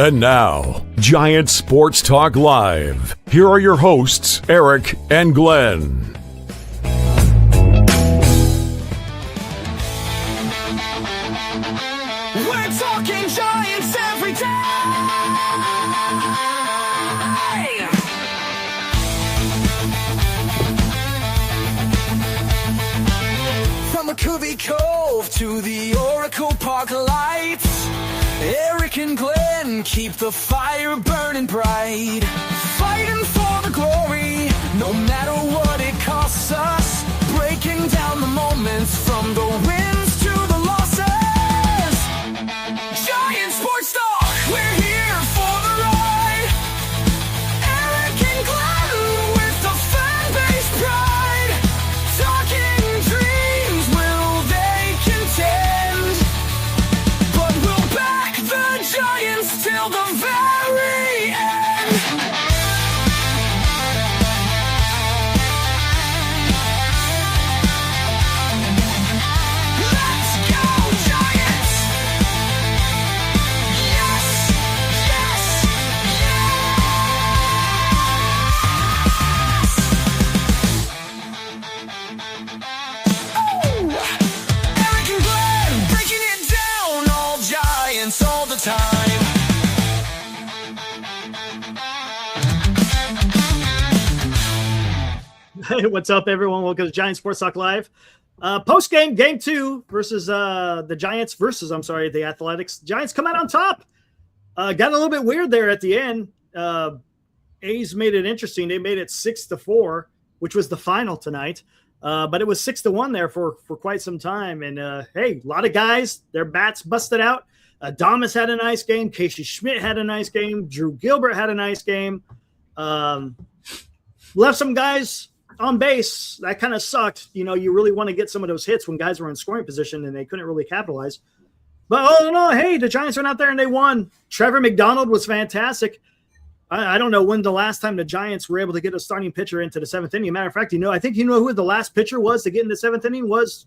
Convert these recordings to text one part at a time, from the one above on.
And now, Giant Sports Talk Live. Here are your hosts, Eric and Glenn. We're talking Giants every day. From McCovey Cove to the Oracle Park lights, Eric and Glenn keep the fire burning bright, fighting for the glory, no matter what it costs us, breaking down the moments from the wins to the losses. Giant Sports Talk, we're here for the ride. Eric and Glenn with the fan base pride, talking dreams, will they contend? But we'll back the Giants till the very end. Let's go, Giants! Yes, yes, yes! Oh! Eric and Glenn breaking it down, all Giants all the time. Hey, what's up, everyone? Welcome to Giant Sports Talk Live. Postgame, game 2 versus the Giants versus, the Athletics. Giants come out on top. Got a little bit weird there at the end. A's made it interesting. They made it 6-4, which was the final tonight. But it was 6-1 there for quite some time. And, hey, a lot of guys, their bats busted out. Adames had a nice game. Schmitt had a nice game. Gilbert had a nice game. Left some guys on base. That kind of sucked. You know, you really want to get some of those hits when guys were in scoring position and they couldn't really capitalize. But all in all, hey, the Giants went out there and they won. Trevor McDonald was fantastic. I don't know when the last time the Giants were able to get a starting pitcher into the 7th inning. Matter of fact, I think who the last pitcher was to get in the 7th inning was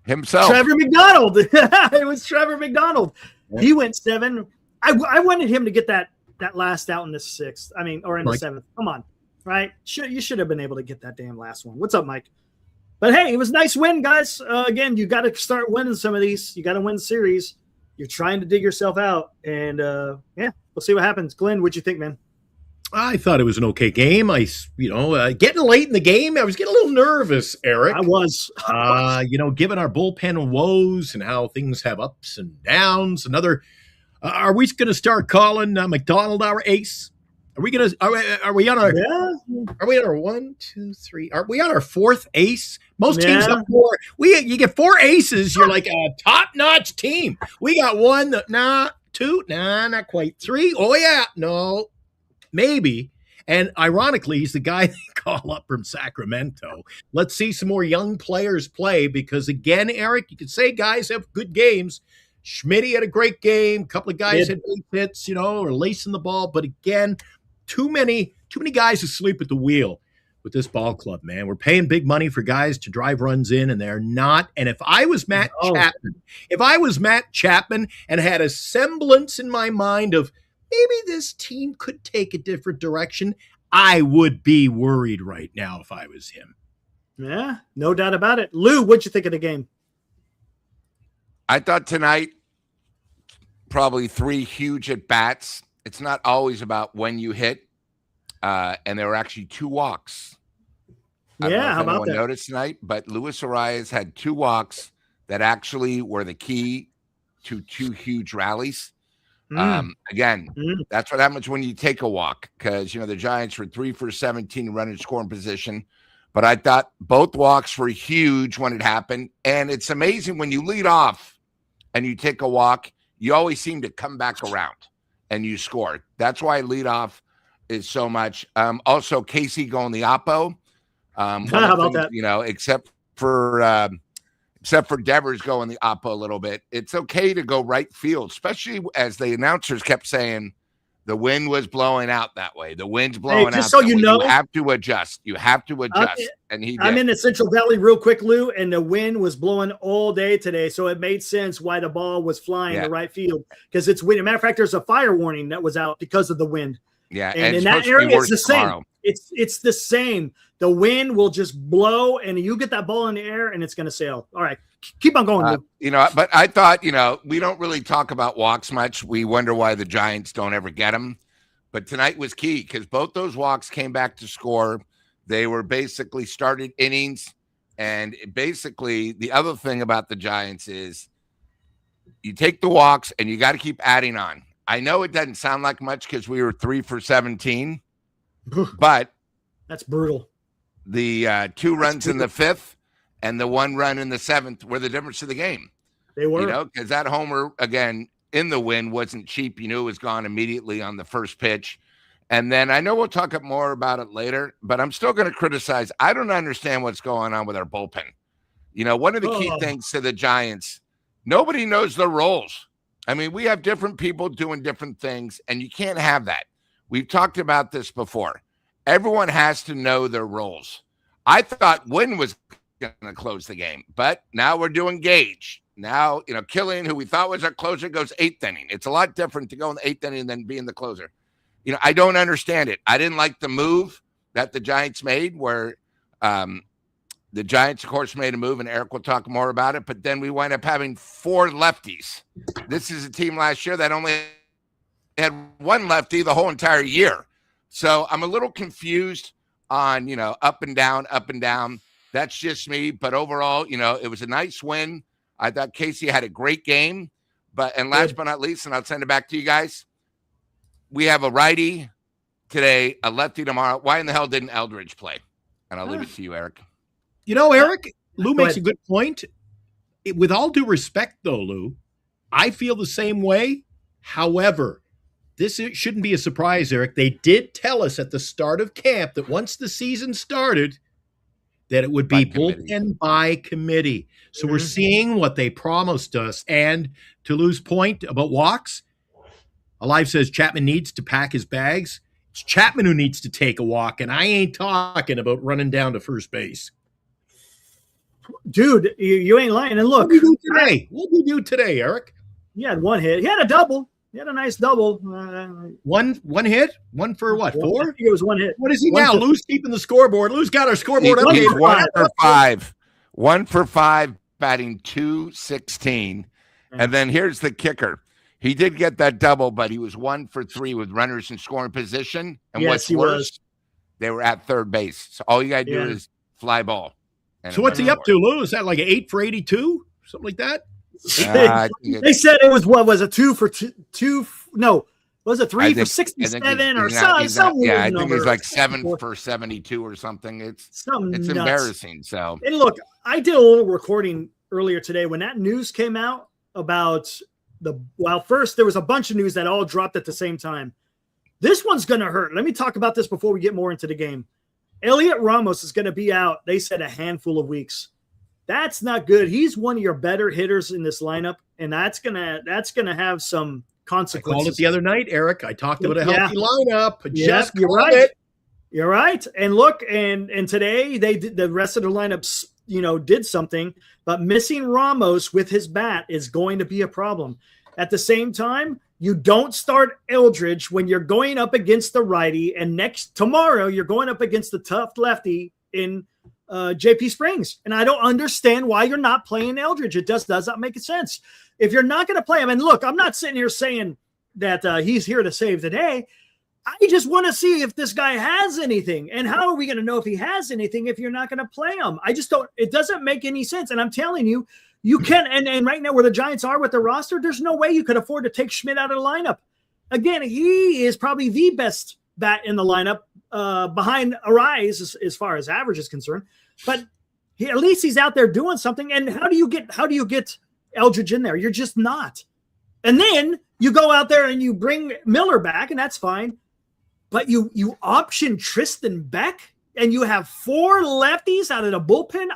himself. Trevor McDonald. It was Trevor McDonald. Yeah. He went 7. I wanted him to get that last out in the 6th. Or in the 7th. Come on. Right? You should have been able to get that damn last one. What's up, Mike? But, hey, it was a nice win, guys. Again, you got to start winning some of these. You got to win series. You're trying to dig yourself out. And, we'll see what happens. Glenn, what'd you think, man? I thought it was an okay game. Getting late in the game, I was getting a little nervous, Eric. I was. Given our bullpen woes and how things have ups and downs. Are we going to start calling McDonald our ace? Are we going to? Are we on our? Yeah. Are we on our 1, 2, 3? Are we on our 4th ace? Most teams have 4. You get 4 aces. You're like a top-notch team. We got 1. 2. Not quite. 3. Oh yeah. No. Maybe. And ironically, he's the guy they call up from Sacramento. Let's see some more young players play because, again, Eric, you could say guys have good games. Schmitt had a great game. A couple of guys had big hits, or lacing the ball. But, again, too many guys asleep at the wheel with this ball club, man. We're paying big money for guys to drive runs in, and they're not. And if I was Matt Chapman and had a semblance in my mind of maybe this team could take a different direction, I would be worried right now if I was him. Yeah, no doubt about it. Lou, what'd you think of the game? I thought tonight, probably 3 huge at-bats. It's not always about when you hit, and there were actually 2 walks. I don't know if anyone noticed tonight, but Luis Arias had 2 walks that actually were the key to 2 huge rallies. That's what happens when you take a walk because, the Giants were 3 for 17 running scoring position. But I thought both walks were huge when it happened. And it's amazing when you lead off and you take a walk, you always seem to come back around and you score. That's why leadoff is so much. Also, Casey going the oppo. How about that? Except for Devers going the oppo a little bit. It's okay to go right field, especially as the announcers kept saying The wind was blowing out that way. The wind's blowing out. Just so you know, you have to adjust. You have to adjust. And he did. I'm in the Central Valley real quick, Lou, and the wind was blowing all day today. So it made sense why the ball was flying the right field because it's windy. Matter of fact, there's a fire warning that was out because of the wind. Yeah. And in that area, it's the same. It's the same. The wind will just blow and you get that ball in the air and it's going to sail. All right. Keep on going, Lou. But I thought, we don't really talk about walks much. We wonder why the Giants don't ever get them. But tonight was key because both those walks came back to score. They were basically started innings. And basically, the other thing about the Giants is you take the walks and you got to keep adding on. I know it doesn't sound like much because we were 3 for 17, but that's brutal. The 2 runs in the 5th and the 1 run in the 7th were the difference of the game. They were. Because that homer, again, in the wind wasn't cheap. You knew it was gone immediately on the first pitch. And then I know we'll talk more about it later, but I'm still going to criticize. I don't understand what's going on with our bullpen. One of the key things to the Giants, nobody knows their roles. I mean, we have different people doing different things, and you can't have that. We've talked about this before. Everyone has to know their roles. I thought Wynn was going to close the game, but now we're doing Gage. Now, Killian, who we thought was our closer, goes 8th inning. It's a lot different to go in the 8th inning than being the closer. I don't understand it. I didn't like the move that the Giants made where the Giants, of course, made a move, and Eric will talk more about it, but then we wind up having 4 lefties. This is a team last year that only had 1 lefty the whole entire year. So I'm a little confused on, up and down, up and down. That's just me. But overall, it was a nice win. I thought Casey had a great game. And last but not least, and I'll send it back to you guys, we have a righty today, a lefty tomorrow. Why in the hell didn't Eldridge play? And I'll leave it to you, Eric. Eric, Lou makes a good point. With all due respect, though, Lou, I feel the same way. However, this shouldn't be a surprise, Eric. They did tell us at the start of camp that once the season started, that it would be bullpen by committee. So we're seeing what they promised us. And to Lou's point about walks, Alive says Chapman needs to pack his bags. It's Chapman who needs to take a walk, and I ain't talking about running down to first base. Dude, you ain't lying. And look, what do we do today, Eric? He had 1 hit. He had a double. He had a nice double. One hit? 1 for what, 4? I think it was 1 hit. What is he now? Lou's keeping the scoreboard. Lou's got our scoreboard up. He's 1 for 5. 1 for 5, batting .216. And then here's the kicker. He did get that double, but he was 1 for 3 with runners in scoring position. And what's worse, they were at third base. So all you got to do is fly ball. So what's he up to, Lou? Is that like an 8 for 82? Something like that? They said it was, what was it, 2 for 2? No, was it 3 for 67 or something? Yeah, I think he's like 7 for 72 or something. It's embarrassing. So, and look, I did a little recording earlier today when that news came out about first there was a bunch of news that all dropped at the same time. This one's going to hurt. Let me talk about this before we get more into the game. Elliot Ramos is going to be out, they said, a handful of weeks. That's not good. He's one of your better hitters in this lineup, and that's gonna have some consequences. I called it the other night, Eric. I talked about a healthy lineup. Yes, you're right. You're right. And look, and today the rest of the lineups, did something, but missing Ramos with his bat is going to be a problem. At the same time, you don't start Eldridge when you're going up against the righty, and tomorrow you're going up against the tough lefty in JP Springs. And I don't understand why you're not playing Eldridge. It does not make sense. If you're not going to play him, and look, I'm not sitting here saying that he's here to save the day. I just want to see if this guy has anything. And how are we going to know if he has anything if you're not going to play him? I just don't. It doesn't make any sense. And I'm telling you, you can. And right now where the Giants are with the roster, there's no way you could afford to take Schmitt out of the lineup. Again, he is probably the best bat in the lineup behind Arise as far as average is concerned. But at least he's out there doing something. And how do you get Eldridge in there? You're just not. And then you go out there and you bring Miller back, and that's fine. But you option Tristan Beck, and you have 4 lefties out of the bullpen.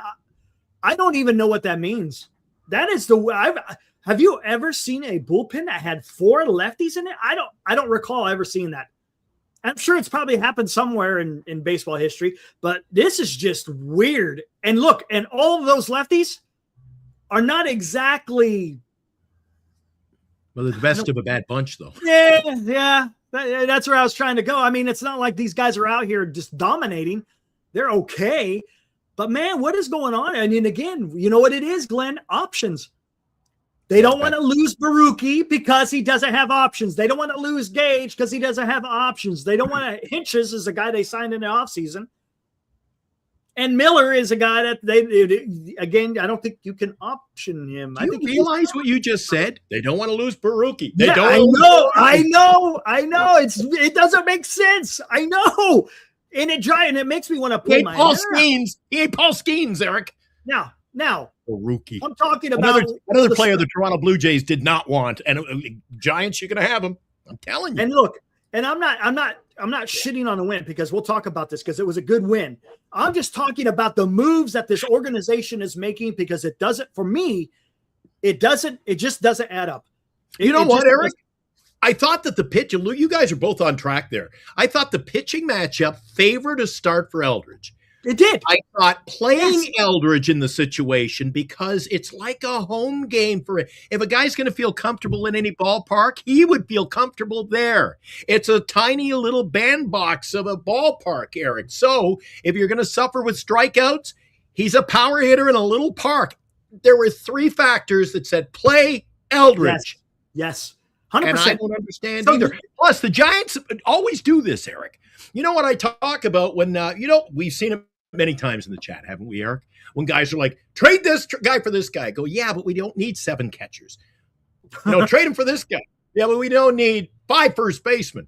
I don't even know what that means. That is Have you ever seen a bullpen that had 4 lefties in it? I don't recall ever seeing that. I'm sure it's probably happened somewhere in baseball history, but this is just weird. And look, and all of those lefties are not exactly. Well, they're the best of a bad bunch, though. Yeah. That's where I was trying to go. I mean, it's not like these guys are out here just dominating. They're okay. But, man, what is going on? I mean, again, you know what it is, Glenn? Options. They don't want to lose Baruki because he doesn't have options. They don't want to lose Gage because he doesn't have options. They don't want to. Hinches is a guy they signed in the offseason. And Miller is a guy that again, I don't think you can option him. Do you realize what you just said? They don't want to lose Baruki. I know. It doesn't make sense. I know. And it makes me want to pull my hair out. He ain't Paul Skeens, Eric. Now, Baruki. I'm talking about another player the Toronto Blue Jays did not want, and Giants, you're going to have him. I'm telling you. And look, and I'm not shitting on the win because we'll talk about this because it was a good win. I'm just talking about the moves that this organization is making because it doesn't, for me, it just doesn't add up. You know what, Eric? I thought that the pitch, you guys are both on track there. I thought the pitching matchup favored a start for Eldridge. It did. I thought playing Eldridge in the situation because it's like a home game for it. If a guy's going to feel comfortable in any ballpark, he would feel comfortable there. It's a tiny little bandbox of a ballpark, Eric. So if you're going to suffer with strikeouts, he's a power hitter in a little park. There were 3 factors that said play Eldridge. Yes. 100%. And I don't understand either. Plus, the Giants always do this, Eric. You know what I talk about when, we've seen it many times in the chat, haven't we, Eric? When guys are like, trade this guy for this guy. I go, yeah, but we don't need 7 catchers. Trade him for this guy. Yeah, but we don't need 5 first basemen.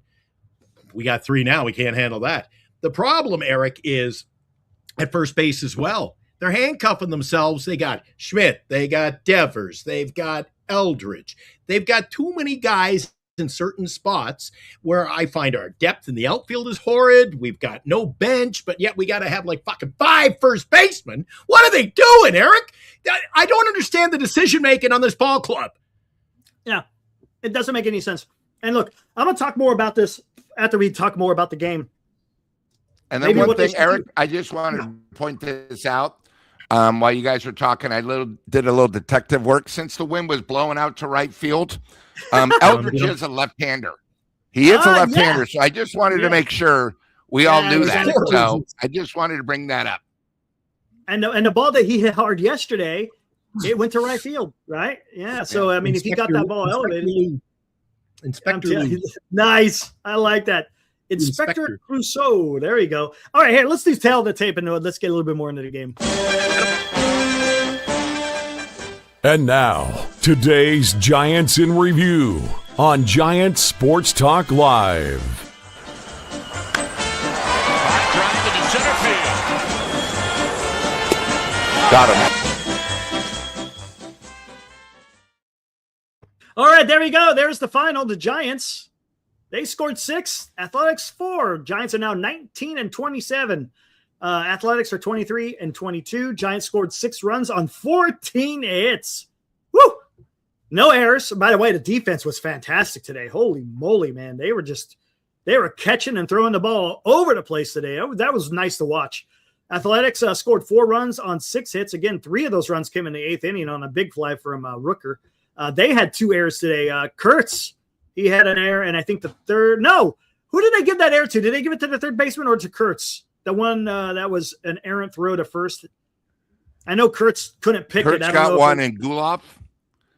We got 3 now. We can't handle that. The problem, Eric, is at first base as well. They're handcuffing themselves. They got Schmitt. They got Devers. They've got Eldridge. They've got too many guys in certain spots where I find our depth in the outfield is horrid. We've got no bench, but yet we got to have like fucking 5 first basemen. What are they doing, Eric? I don't understand the decision-making on this ball club. Yeah, it doesn't make any sense. And look, I'm going to talk more about this after we talk more about the game. And then one thing, Eric, I just wanted to point this out. While you guys were talking, I did a little detective work. Since the wind was blowing out to right field, Eldridge is a left-hander. He is a left-hander, so I just wanted to make sure we all knew that. So I just wanted to bring that up. And the ball that he hit hard yesterday, it went to right field, right? Yeah. So I mean, if he got that ball elevated, nice. I like that. Inspector Crusoe. There you go. All right, here, let's do tail of the tape and let's get a little bit more into the game. And now, today's Giants in Review on Giant Sports Talk Live. Drive into center field. Got him. All right, there we go. There's the final. The Giants, they scored 6, Athletics 4. Giants are now 19-27. Athletics are 23-22. Giants scored 6 runs on 14 hits. Woo! No errors. By the way, the defense was fantastic today. Holy moly, man. They were catching and throwing the ball over the place today. That was nice to watch. Athletics scored 4 runs on 6 hits. Again, 3 of those runs came in the 8th inning on a big fly from Rooker. They had 2 errors today. Kurtz, he had an error, and I think the third – no. Who did they give that error to? Did they give it to the third baseman or to Kurtz? The one that was an errant throw to first. I know Kurtz couldn't pick it. Kurtz got one in Guloff.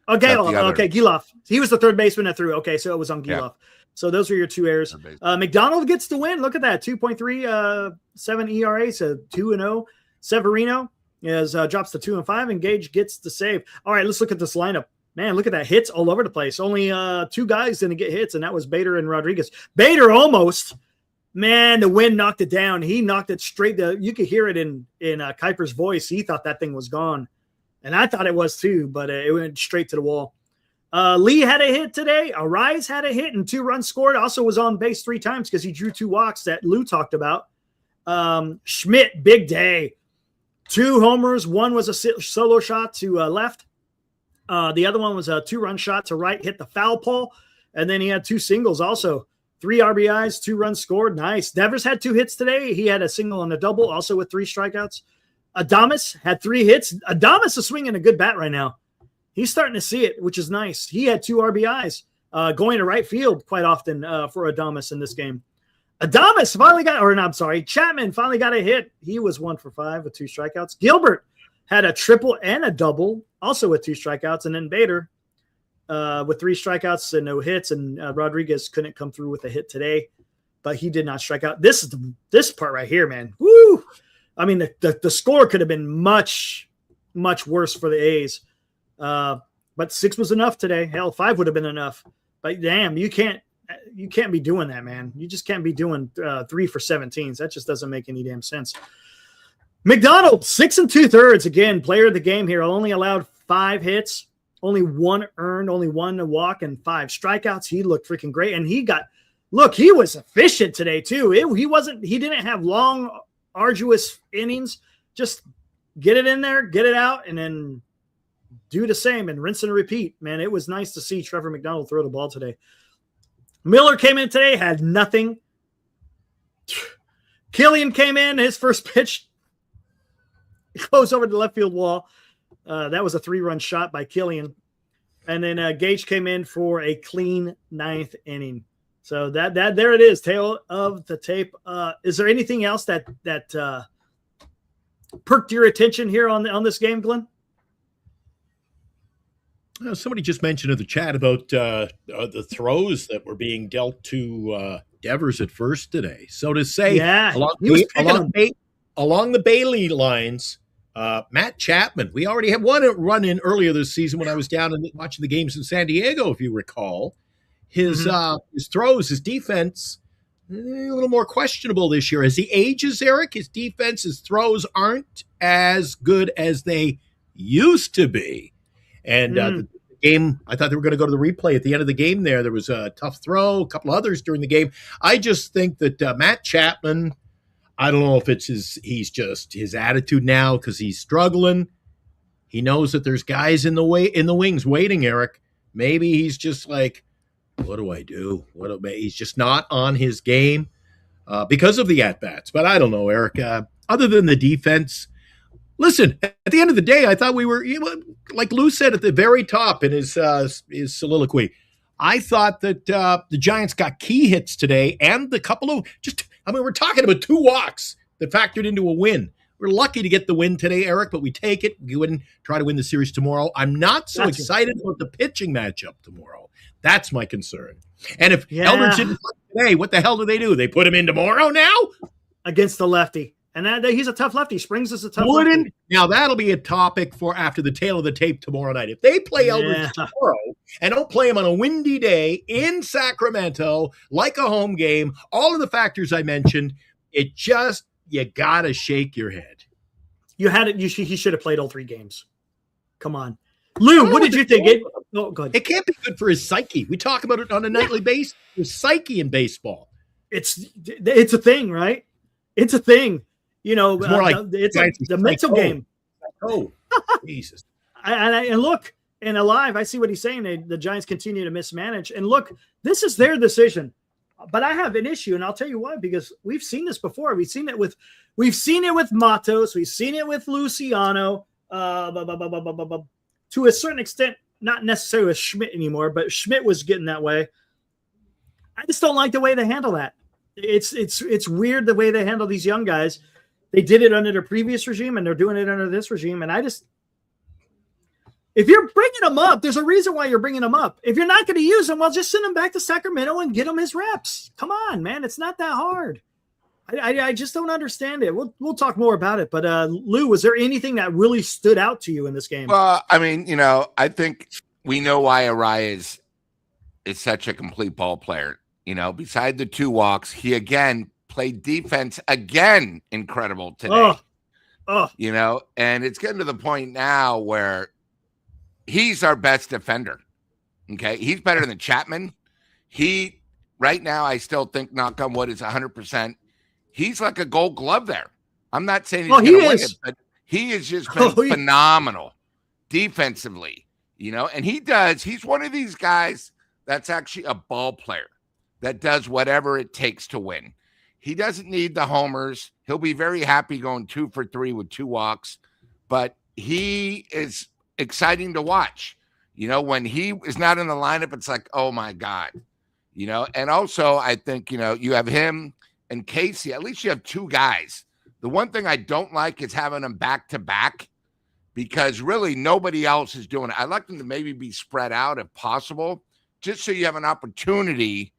Oh, Giloff. Okay, Giloff. He was the third baseman that threw. Okay, so it was on Giloff. Yeah. So those were your 2 errors. McDonald gets the win. Look at that. 2.37 ERA, so 2-0. Severino drops to 2-5, and Gage gets the save. All right, let's look at this lineup. Man, look at that. Hits all over the place. Only 2 guys didn't get hits, and that was Bader and Rodriguez. Bader almost. Man, the wind knocked it down. He knocked it straight. You could hear it in Kuiper's voice. He thought that thing was gone. And I thought it was too, but it went straight to the wall. Lee had a hit today. Arise had a hit and 2 runs scored. Also was on base 3 times because he drew 2 walks that Lou talked about. Schmitt, big day. 2 homers. 1 was a solo shot to left. The other one was a 2-run shot to right, hit the foul pole. And then he had 2 singles also. 3 RBIs, 2 runs scored. Nice. Devers had 2 hits today. He had a single and a double, also with 3 strikeouts. Adames had 3 hits. Adames is swinging a good bat right now. He's starting to see it, which is nice. He had 2 RBIs going to right field quite often for Adames in this game. Adames finally got, or no, I'm sorry, Chapman finally got a hit. He was 1 for 5 with 2 strikeouts. Gilbert had a triple and a double, also with 2 strikeouts. And then Bader with 3 strikeouts and no hits. And Rodriguez couldn't come through with a hit today, but he did not strike out. This is this part right here, man. Woo! I mean, the score could have been much, much worse for the A's. But 6 was enough today. Hell, 5 would have been enough. But damn, you can't be doing that, man. You just can't be doing 3 for 17s. That just doesn't make any damn sense. McDonald, 6 2/3. Again, player of the game here. Only allowed 5 hits, only 1 earned, only 1 walk, and 5 strikeouts. He looked freaking great. And he was efficient today too. He didn't have long, arduous innings. Just get it in there, get it out, and then do the same and rinse and repeat. Man, it was nice to see Trevor McDonald throw the ball today. Miller came in today, had nothing. Killian came in, his first pitch goes over the left field wall. That was a 3-run shot by Killian. And then Gage came in for a clean 9th inning. So that there it is, tail of the tape. Is there anything else that perked your attention here on this game, Glenn? Somebody just mentioned in the chat about the throws that were being dealt to Devers at first today. So to say, along the Bailey lines, Matt Chapman, we already had one run in earlier this season when I was down and watching the games in San Diego, if you recall. His throws, his defense, a little more questionable this year. As he ages, Eric, his defense, his throws aren't as good as they used to be. And the game, I thought they were going to go to the replay at the end of the game there. There was a tough throw, a couple others during the game. I just think that Matt Chapman, I don't know if it's his attitude now because he's struggling. He knows that there's guys in the wings waiting, Eric. Maybe he's just like, what do I do? He's just not on his game because of the at-bats. But I don't know, Eric. Other than the defense, listen, at the end of the day, I thought we were, like Lou said at the very top in his soliloquy, I thought that the Giants got key hits today and the couple of we're talking about 2 walks that factored into a win. We're lucky to get the win today, Eric, but we take it. We wouldn't try to win the series tomorrow. I'm not so excited about the pitching matchup tomorrow. That's my concern. And if Eldridge didn't play today, what the hell do? They put him in tomorrow now? Against the lefty. And he's a tough lefty. Springs is a tough lefty. Now, that'll be a topic for after the tail of the tape tomorrow night. If they play Eldridge tomorrow and don't play him on a windy day in Sacramento, like a home game, all of the factors I mentioned, you got to shake your head. You had it. He should have played all 3 games. Come on. Lou, what did you think? Go ahead. It can't be good for his psyche. We talk about it on a nightly basis. His psyche in baseball. It's a thing, right? It's a thing. You know, it's more like the mental game. Oh, Jesus. And look, and alive, I see what he's saying. The Giants continue to mismanage. And look, this is their decision. But I have an issue, and I'll tell you why, because we've seen this before. We've seen it with Matos. We've seen it with Luciano. To a certain extent, not necessarily with Schmitt anymore, but Schmitt was getting that way. I just don't like the way they handle that. It's weird the way they handle these young guys. They did it under the previous regime, and they're doing it under this regime. And if you're bringing them up, there's a reason why you're bringing them up. If you're not going to use them, well, just send them back to Sacramento and get him his reps. Come on, man. It's not that hard. I just don't understand it. We'll talk more about it. But Lou, was there anything that really stood out to you in this game? Well, I mean, I think we know why Arraez is such a complete ball player. Beside the 2 walks, he again played defense again incredible today. And it's getting to the point now where he's our best defender. Okay, he's better than Chapman. Right now, I still think, knock on wood, is 100%. He's like a Gold Glove there. I'm not saying he's going to win it, but he has just been phenomenal defensively. And he's one of these guys that's actually a ball player that does whatever it takes to win. He doesn't need the homers. He'll be very happy going 2 for 3 with 2 walks, but he is exciting to watch. When he is not in the lineup, it's like, oh my God, and also I think, you have him and Casey, at least you have 2 guys. The one thing I don't like is having them back to back, because really nobody else is doing it. I like them to maybe be spread out if possible, just so you have an opportunity,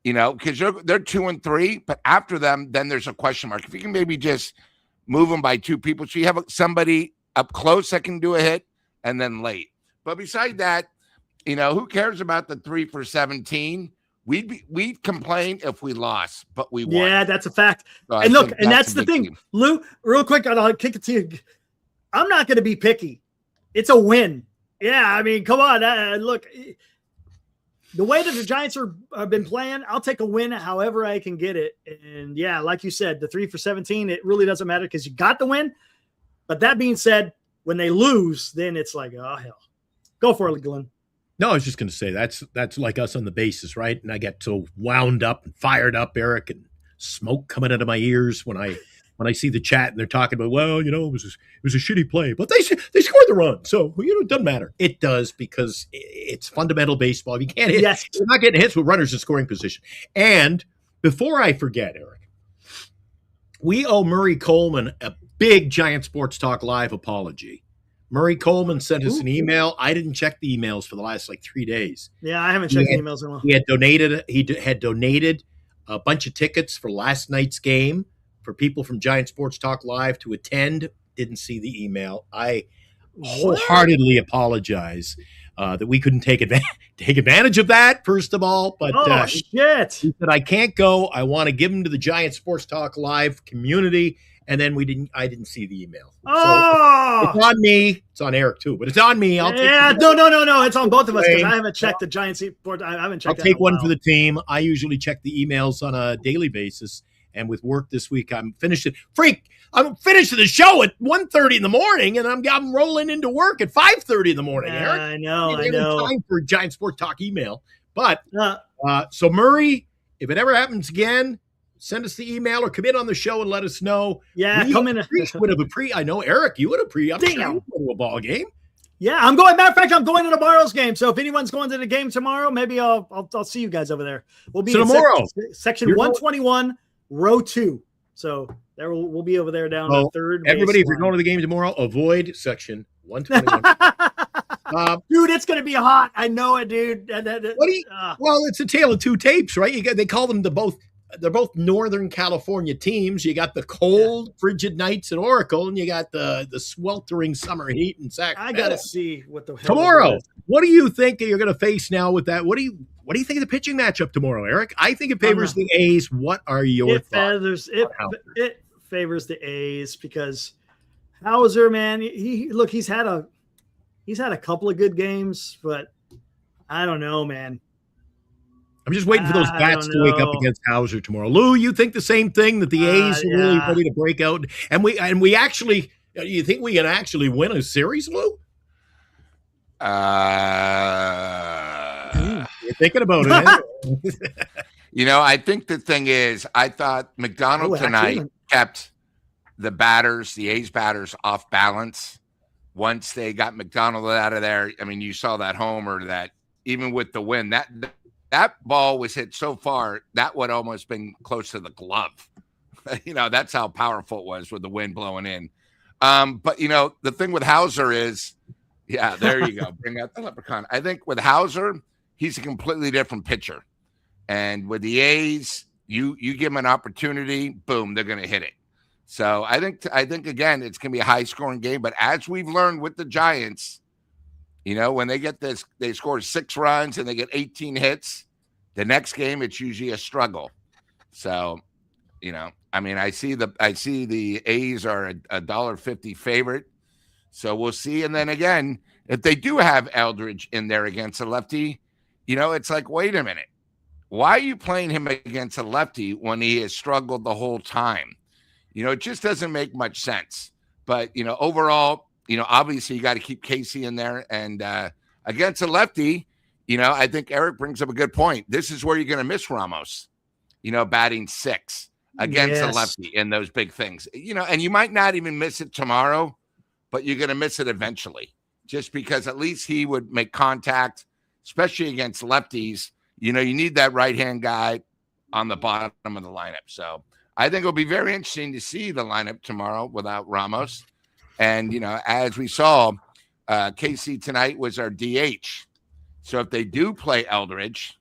because they're 2 and 3, but after them, then there's a question mark. If you can maybe just move them by 2 people, so you have somebody up close that can do a hit and then late. But beside that, who cares about the 3 for 17? We'd complain if we lost, but we won. Yeah, that's a fact. So and look, and that's the thing, team. Lou, real quick, I'll kick it to you. I'm not going to be picky. It's a win. Yeah, I mean, come on. Look, the way that the Giants have been playing, I'll take a win however I can get it. And yeah, like you said, the 3 for 17, it really doesn't matter because you got the win. But that being said, when they lose, then it's like, oh, hell. Go for it, Glenn. No, I was just going to say that's like us on the bases, right? And I get so wound up and fired up, Eric, and smoke coming out of my ears when I see the chat and they're talking about, well, it was a shitty play, but they scored the run, so it doesn't matter. It does, because it's fundamental baseball. You can't hit. Yes. You're not getting hits with runners in scoring position. And before I forget, Eric, we owe Murray Coleman a big Giant Sports Talk Live apology. Murray Coleman sent us an email. I didn't check the emails for the last 3 days. Yeah, I haven't checked emails in a while. He had donated a bunch of tickets for last night's game for people from Giant Sports Talk Live to attend. Didn't see the email. I wholeheartedly apologize that we couldn't take advantage of that, first of all. But shit. He said, I can't go. I want to give them to the Giant Sports Talk Live community. And then I didn't see the email. So it's on me. It's on Eric too, but it's on me. No. It's on both of us because I haven't checked the Giants report. I haven't checked. I'll take one for the team. I usually check the emails on a daily basis. And with work this week, I'm finishing the show at 1:30 in the morning, and I'm rolling into work at 5:30 in the morning, Eric. I know. Time for Giant Sport Talk email. But so Murray, if it ever happens again, send us the email or come in on the show and let us know. Yeah, come in. I know, Eric, you would have I'm sure you would go to a ball game. Yeah, I'm going. Matter of fact, I'm going to tomorrow's game. So if anyone's going to the game tomorrow, maybe I'll see you guys over there. We'll be tomorrow. Section 121, row 2. So there we'll be over there down the third. Everybody, if you're going to the game tomorrow, avoid section 121. Dude, it's going to be hot. I know it, dude. Well, it's a tale of two tapes, right? They call them they're both Northern California teams. You got the cold, frigid nights at Oracle, and you got the sweltering summer heat in Sacramento. I got to see what the hell tomorrow. What do you think you're going to face now with that? What do you think of the pitching matchup tomorrow, Eric? I think it favors the A's. What are your thoughts? It favors the A's because Hauser, man, he's had a couple of good games, but I don't know, man. I'm just waiting for those bats to wake up against Hauser tomorrow. Lou, you think the same thing, that the A's are really ready to break out? And we actually, you think we can actually win a series, Lou? You're thinking about it. I think the thing is, I thought McDonald tonight kept the A's batters off balance. Once they got McDonald out of there, I mean, you saw that homer that even with the win, that ball was hit so far, that would almost been close to the glove. That's how powerful it was with the wind blowing in. But, the thing with Hauser is, yeah, there you go. Bring out the leprechaun. I think with Hauser, he's a completely different pitcher. And with the A's, you give them an opportunity, boom, they're going to hit it. So I think again, it's going to be a high-scoring game. But as we've learned with the Giants, when they get this, they score 6 runs and they get 18 hits. The next game, it's usually a struggle. So, I see the A's are a $1.50 favorite. So we'll see. And then again, if they do have Eldridge in there against a lefty, it's like, wait a minute. Why are you playing him against a lefty when he has struggled the whole time? It just doesn't make much sense. But, overall, obviously you got to keep Casey in there. And against a lefty, I think Eric brings up a good point. This is where you're going to miss Ramos, batting 6 against a lefty in those big things, and you might not even miss it tomorrow, but you're going to miss it eventually, just because at least he would make contact, especially against lefties. You need that right-hand guy on the bottom of the lineup. So I think it'll be very interesting to see the lineup tomorrow without Ramos. And, as we saw, Casey tonight was our DH. So if they do play Eldridge,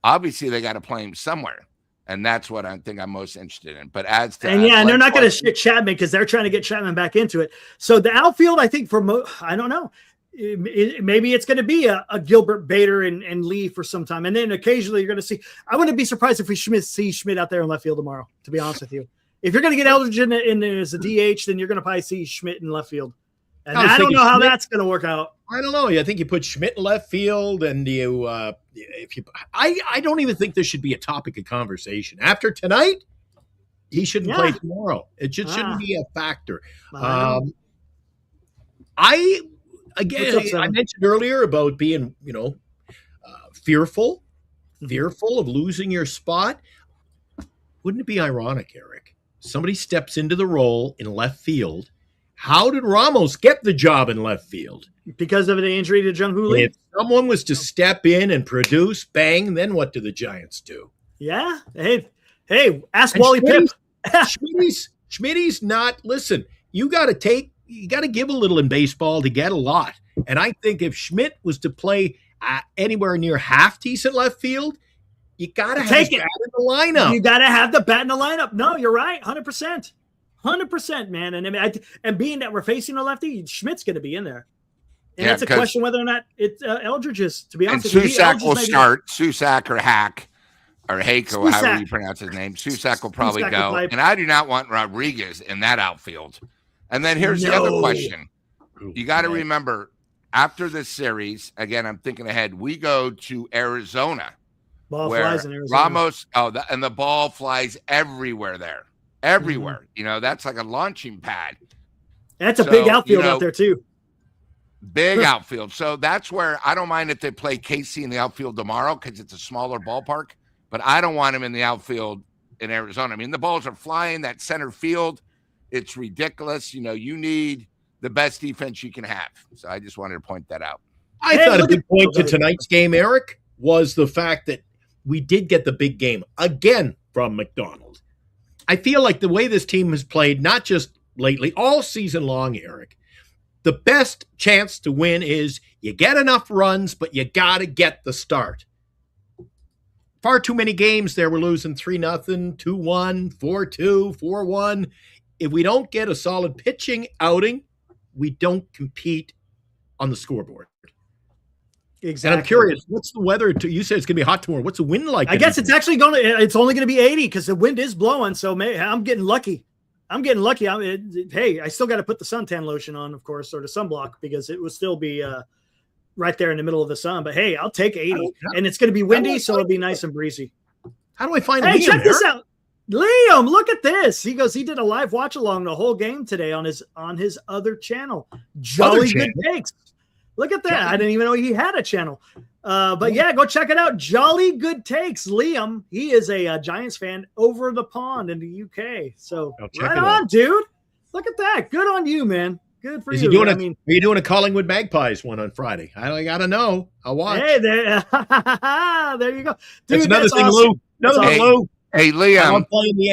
obviously they got to play him somewhere. And that's what I think I'm most interested in. But as to, and they're not going to shit Chapman because they're trying to get Chapman back into it. So the outfield, I think I don't know. Maybe it's going to be a Gilbert, Bader, and Lee for some time. And then occasionally you're going to see, I wouldn't be surprised if we see Schmitt out there in left field tomorrow, to be honest with you. If you're going to get Eldridge in as a DH, then you're going to probably see Schmitt in left field. And I don't know how that's going to work out. I don't know. I think you put Schmitt in left field, and I don't even think this should be a topic of conversation. After tonight, he shouldn't play tomorrow. It just shouldn't be a factor. I mentioned earlier about being, fearful of losing your spot. Wouldn't it be ironic, Eric? Somebody steps into the role in left field. How did Ramos get the job in left field? Because of an injury to Jung-Hoo Lee? If someone was to step in and produce, bang, then what do the Giants do? Yeah. Hey, ask Wally Pipp. Schmitty's not, listen, you got to give a little in baseball to get a lot. And I think if Schmitt was to play anywhere near half decent left field, you got to have his bat in the lineup. You got to have the bat in the lineup. No, you're right. 100%. 100%, man. And and being that we're facing a lefty, Schmidt's going to be in there. And it's a question whether or not it's Eldridge is, to be honest with you. Susak will start. Susak or Hack or Hako, however you pronounce his name. Susak will probably go. And I do not want Rodriguez in that outfield. And then here's the other question. You got to remember, after this series, again, I'm thinking ahead, we go to Arizona. Ball flies in Arizona. Ramos, and the ball flies everywhere there. Everywhere. That's like a launching pad. That's a big outfield out there, too. Big outfield. So that's where I don't mind if they play Casey in the outfield tomorrow because it's a smaller ballpark, but I don't want him in the outfield in Arizona. I mean, the balls are flying, that center field. It's ridiculous. You need the best defense you can have. So I just wanted to point that out. I thought a big point to tonight's game, Eric, was the fact that we did get the big game again from McDonald. I feel like the way this team has played, not just lately, all season long, Eric, the best chance to win is you get enough runs, but you got to get the start. Far too many games there we're losing 3-0, 2-1, 4-2, 4-1. If we don't get a solid pitching outing, we don't compete on the scoreboard. Exactly. And I'm curious, what's the weather? You said it's going to be hot tomorrow. What's the wind like? I guess it's only going to be 80 because the wind is blowing. So I'm getting lucky. Hey, I still got to put the suntan lotion on, of course, or the sunblock because it will still be right there in the middle of the sun. But hey, I'll take 80, and it's going to be windy, so it'll be nice and breezy. How do I find Liam? Check this Eric? out. Liam, look at this. He did a live watch along the whole game today on his other channel. Jolly Good Takes. Look at that. I didn't even know he had a channel. But yeah, go check it out. Jolly Good Takes. Liam, he is a Giants fan over the pond in the UK. So right on, dude. Look at that. Good on you, man. Good for you. Are you doing a Collingwood Magpies one on Friday? I got to know. I'll watch. Hey, there you go. Dude, that's another thing, awesome. Lou. Hey, Liam,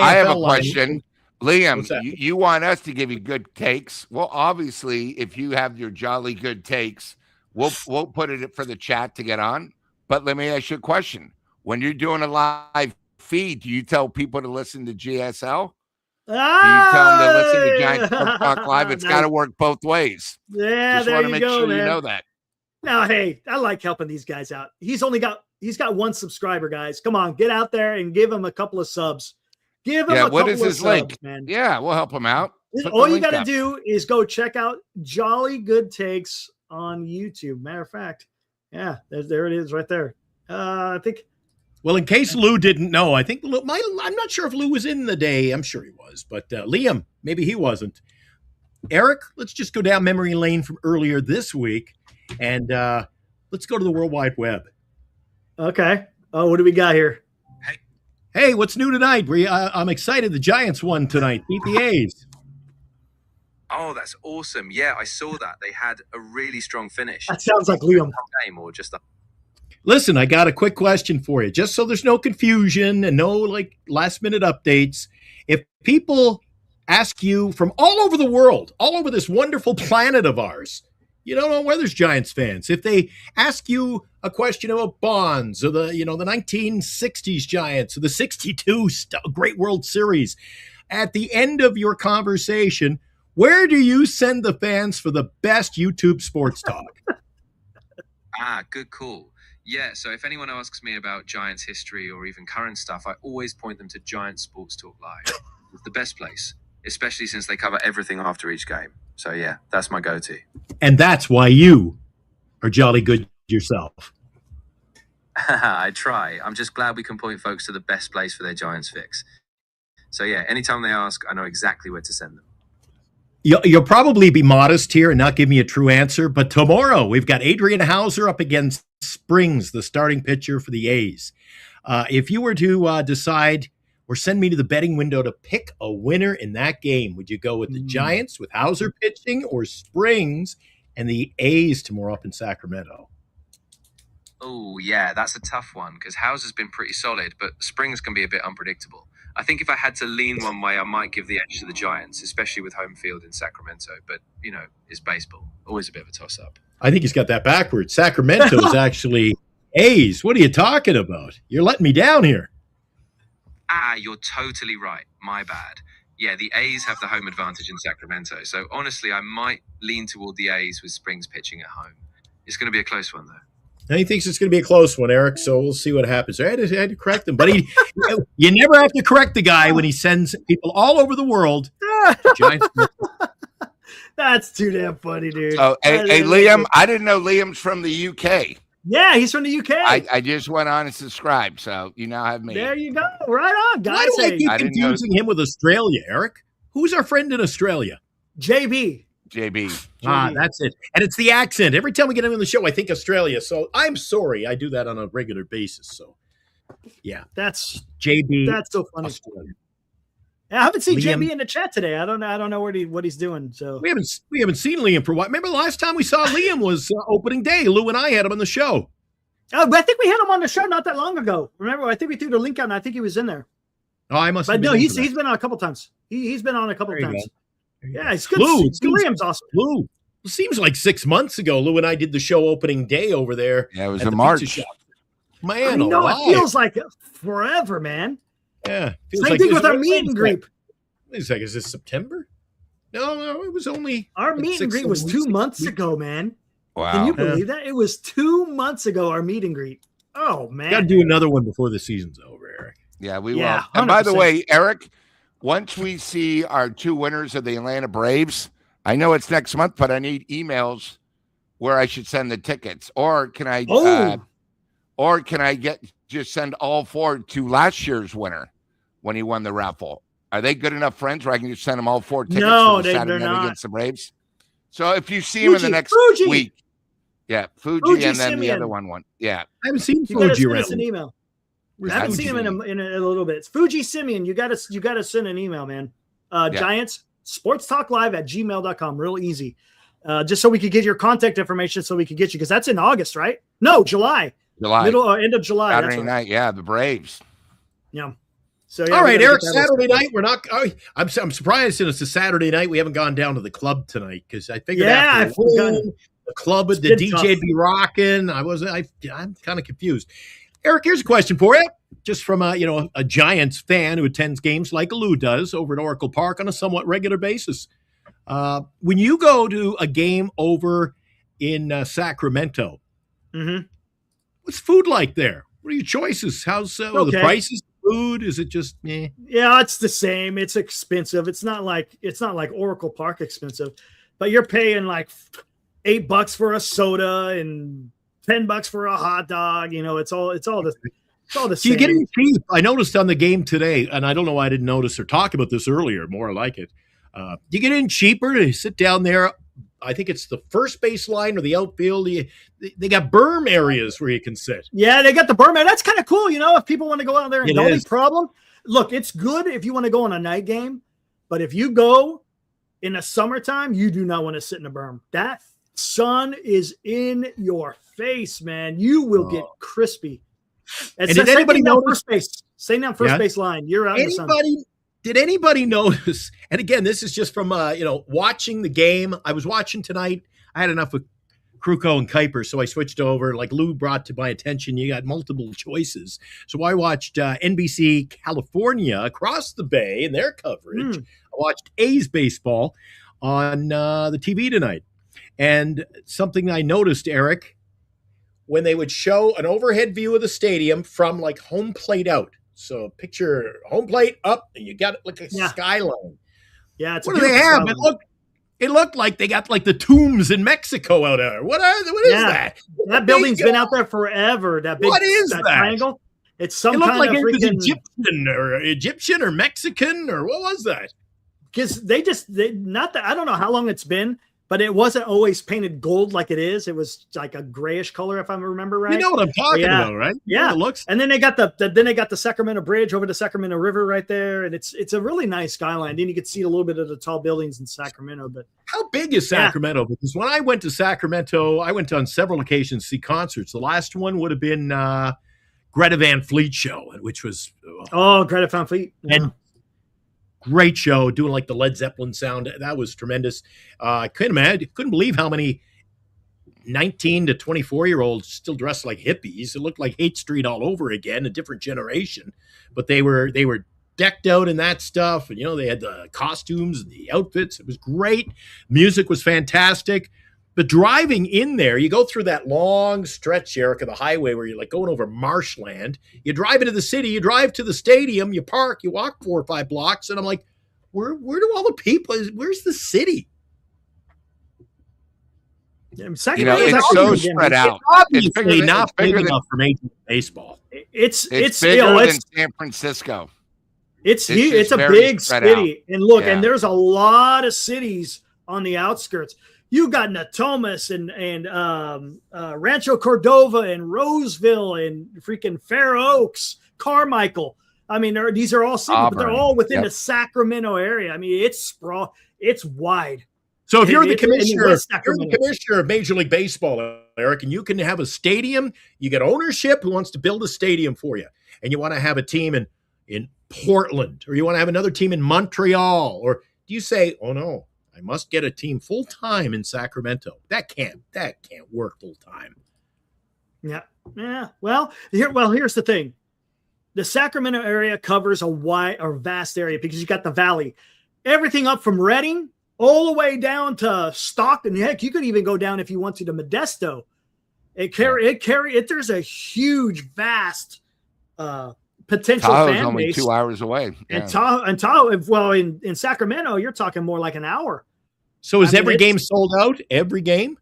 I have a question. Liam, you want us to give you good takes? Well, obviously, if you have your Jolly Good Takes, we'll put it for the chat to get on. But let me ask you a question. When you're doing a live feed, do you tell people to listen to GSL? Do you tell them to listen to Giants Sports Talk Live? It's got to work both ways. Yeah, just want to make sure you know that. Now, hey, I like helping these guys out. He's got one subscriber, guys. Come on, get out there and give him a couple of subs. Give him a couple of subs, link? Man. Yeah, we'll help him out. All you got to do is go check out Jolly Good Takes on YouTube. Matter of fact, yeah, there it is right there. I think. Well, in case Lou didn't know, I think I'm not sure if Lou was in the day. I'm sure he was, but Liam, maybe he wasn't. Eric, let's just go down memory lane from earlier this week, and let's go to the World Wide Web. Okay. Oh, what do we got here? Hey, what's new tonight? I'm excited. The Giants won tonight. Beat the A's. Oh, that's awesome. Yeah, I saw that. They had a really strong finish. That sounds like Liam. Game or just a Listen, I got a quick question for you, just so there's no confusion and no like last minute updates. If people ask you from all over the world, all over this wonderful planet of ours, you don't know where there's Giants fans. If they ask you a question about Bonds or the 1960s Giants or the 62 Great World Series, at the end of your conversation, where do you send the fans for the best YouTube sports talk? good call. Yeah, so if anyone asks me about Giants history or even current stuff, I always point them to Giants Sports Talk Live. It's the best place, especially since they cover everything after each game. So yeah, that's my go-to. And that's why you are jolly good yourself. I try. I'm just glad we can point folks to the best place for their Giants fix. So yeah, anytime they ask, I know exactly where to send them. You'll probably be modest here and not give me a true answer, but tomorrow we've got Adrian Hauser up against Springs, the starting pitcher for the A's. If you were to decide or send me to the betting window to pick a winner in that game, would you go with the Giants with Hauser pitching or Springs and the A's tomorrow up in Sacramento? Oh yeah, that's a tough one because Hauser's been pretty solid, but Springs can be a bit unpredictable. I think if I had to lean one way, I might give the edge to the Giants, especially with home field in Sacramento. But, it's baseball. Always a bit of a toss-up. I think he's got that backwards. Sacramento is actually A's. What are you talking about? You're letting me down here. You're totally right. My bad. Yeah, the A's have the home advantage in Sacramento. So, honestly, I might lean toward the A's with Springs pitching at home. It's going to be a close one, though. Now he thinks it's going to be a close one, Eric, so we'll see what happens. I had to correct him. But you never have to correct the guy when he sends people all over the world. Giants. That's too damn funny, dude. Oh, hey, Liam, I didn't know Liam's from the UK. Yeah, he's from the UK. I just went on and subscribed, so you now have me. There you go. Right on, guys. Why do I keep I didn't confusing him with Australia, Eric? Who's our friend in Australia? JB. That's it. And it's the accent. Every time we get him on the show, I think Australia. So I'm sorry. I do that on a regular basis. So, yeah. That's JB. That's so funny. Australia. I haven't seen Liam. JB in the chat today. I don't know what he's doing. So We haven't seen Liam for a while. Remember the last time we saw Liam was opening day. Lou and I had him on the show. Oh, but I think we had him on the show not that long ago. Remember, I think we threw the link out and I think he was in there. Oh, I must have But been no, into he's that. been on a couple times. He's been on a couple There you times. go. There you Yeah, go. it's good. Lou, Liam's awesome. Lou, it seems like 6 months ago, Lou and I did the show opening day over there. Yeah, it was at in the March. pizza shop. I Man, know alive. it feels like forever, man. Yeah. Feels Same like thing this with our was meet and greet. Wait a second, is this September? No, it was only Our meet and greet was 2 months ago, man. Wow. Can you believe that? It was 2 months ago, our meet and greet. Oh, man. Got to do another one before the season's over, Eric. Yeah, we Yeah, will. And by the 100%. way, Eric, once we see our two winners of the Atlanta Braves, I know it's next month, but I need emails where I should send the tickets. Or can I just send all four to last year's winner when he won the raffle? Are they good enough friends where I can just send them all four tickets No, for the they're Saturday night not. against the Braves? So if you see him in the next Fuji. week, yeah, Fuji Fuji and then the Simeon. other one. Yeah. I haven't seen You gotta Fuji send around. us an email. Where's I haven't Fuji? seen him in a little bit. It's Fuji Simeon. You gotta send an email, man. Giants Sports Talk Live at gmail.com. Real easy. Just so we could get your contact information so we could get you, because that's in August, right? No, July. Middle or end of July. Saturday That's right. night, yeah, the Braves. Yeah. So yeah, All we right, gotta Eric, get that Saturday night, we're not. I'm surprised since it's a Saturday night we haven't gone down to the club tonight because I figured after I've forgotten. the club It's with the been DJ tough. be rocking. I'm kind of confused. Eric, here's a question for you, just from a Giants fan who attends games like Lou does over at Oracle Park on a somewhat regular basis. When you go to a game over in Sacramento, Mhm. what's food like there? What are your choices? How's the Okay. prices? Food? Is it just Yeah, it's the same. It's expensive. It's not like Oracle Park expensive, but you're paying like $8 for a soda and $10 for a hot dog. It's all the Do same. you get any cheap? I noticed on the game today, and I don't know why I didn't notice or talk about this earlier, more like it. You get in cheaper to sit down there. I think it's the first base line or the outfield. They got berm areas where you can sit. Yeah, they got the berm. That's kind of cool, if people want to go out there. And It the only is. problem, look, it's good if you want to go on a night game, but if you go in the summertime, you do not want to sit in a berm. That sun is in your face, man. You will get crispy. And did anybody notice first base? Stay down first base line. You're out in the sun. Did anybody notice? And again, this is just from watching the game. I was watching tonight. I had enough of Kruko and Kuiper, so I switched over. Like Lou brought to my attention, you got multiple choices. So I watched NBC California across the bay in their coverage. I watched A's baseball on the TV tonight. And something I noticed, Eric, when they would show an overhead view of the stadium from like home plate out. So picture home plate up, and you got it like a skyline. Yeah, it's what do they have? It looked like they got like the tombs in Mexico out there. What is that? That building's been out there forever. That big, what is that triangle? It's some it looked kind like of it was freaking Egyptian or Mexican or what was that? Because they not that I don't know how long it's been, but it wasn't always painted gold like it is. It was like a grayish color, if I remember right. You know what I'm talking about, right? Yeah. It looks. And then they got the Sacramento Bridge over the Sacramento River right there, and it's a really nice skyline. Then you could see a little bit of the tall buildings in Sacramento. But how big is Sacramento? Because when I went to Sacramento, I went on several occasions to see concerts. The last one would have been Greta Van Fleet show, which was Greta Van Fleet. Yeah. And great show, doing like the Led Zeppelin sound. That was tremendous. I couldn't believe how many 19 to 24-year-olds still dressed like hippies. It looked like Hate Street all over again, a different generation. But they were decked out in that stuff, and they had the costumes and the outfits. It was great. Music was fantastic. But driving in there, you go through that long stretch, Eric, of the highway where you're like going over marshland. You drive into the city, you drive to the stadium, you park, you walk 4 or 5 blocks, and I'm like, where do all the people? Where's the city? It's so spread out. It's obviously not big enough for Major League Baseball. It's bigger than San Francisco. It's huge. It's a big city, and look, and there's a lot of cities on the outskirts. You got Natomas and Rancho Cordova and Roseville and freaking Fair Oaks, Carmichael. I mean, these are all cities, but they're all within the Sacramento area. I mean, it's sprawl, it's wide. So if you're the commissioner of Major League Baseball, Eric, and you can have a stadium, you get ownership who wants to build a stadium for you, and you want to have a team in Portland, or you want to have another team in Montreal, or do you say, oh no, I must get a team full time in Sacramento? That can't work full time. Yeah. Well, here's the thing: the Sacramento area covers a vast area because you got the valley, everything up from Redding all the way down to Stockton. Heck, you could even go down if you want to Modesto. There's a huge, vast potential Tahoe's fan only base. 2 hours away. Yeah. And Tahoe, well, in Sacramento, you're talking more like an hour. So is every game sold out? Every game?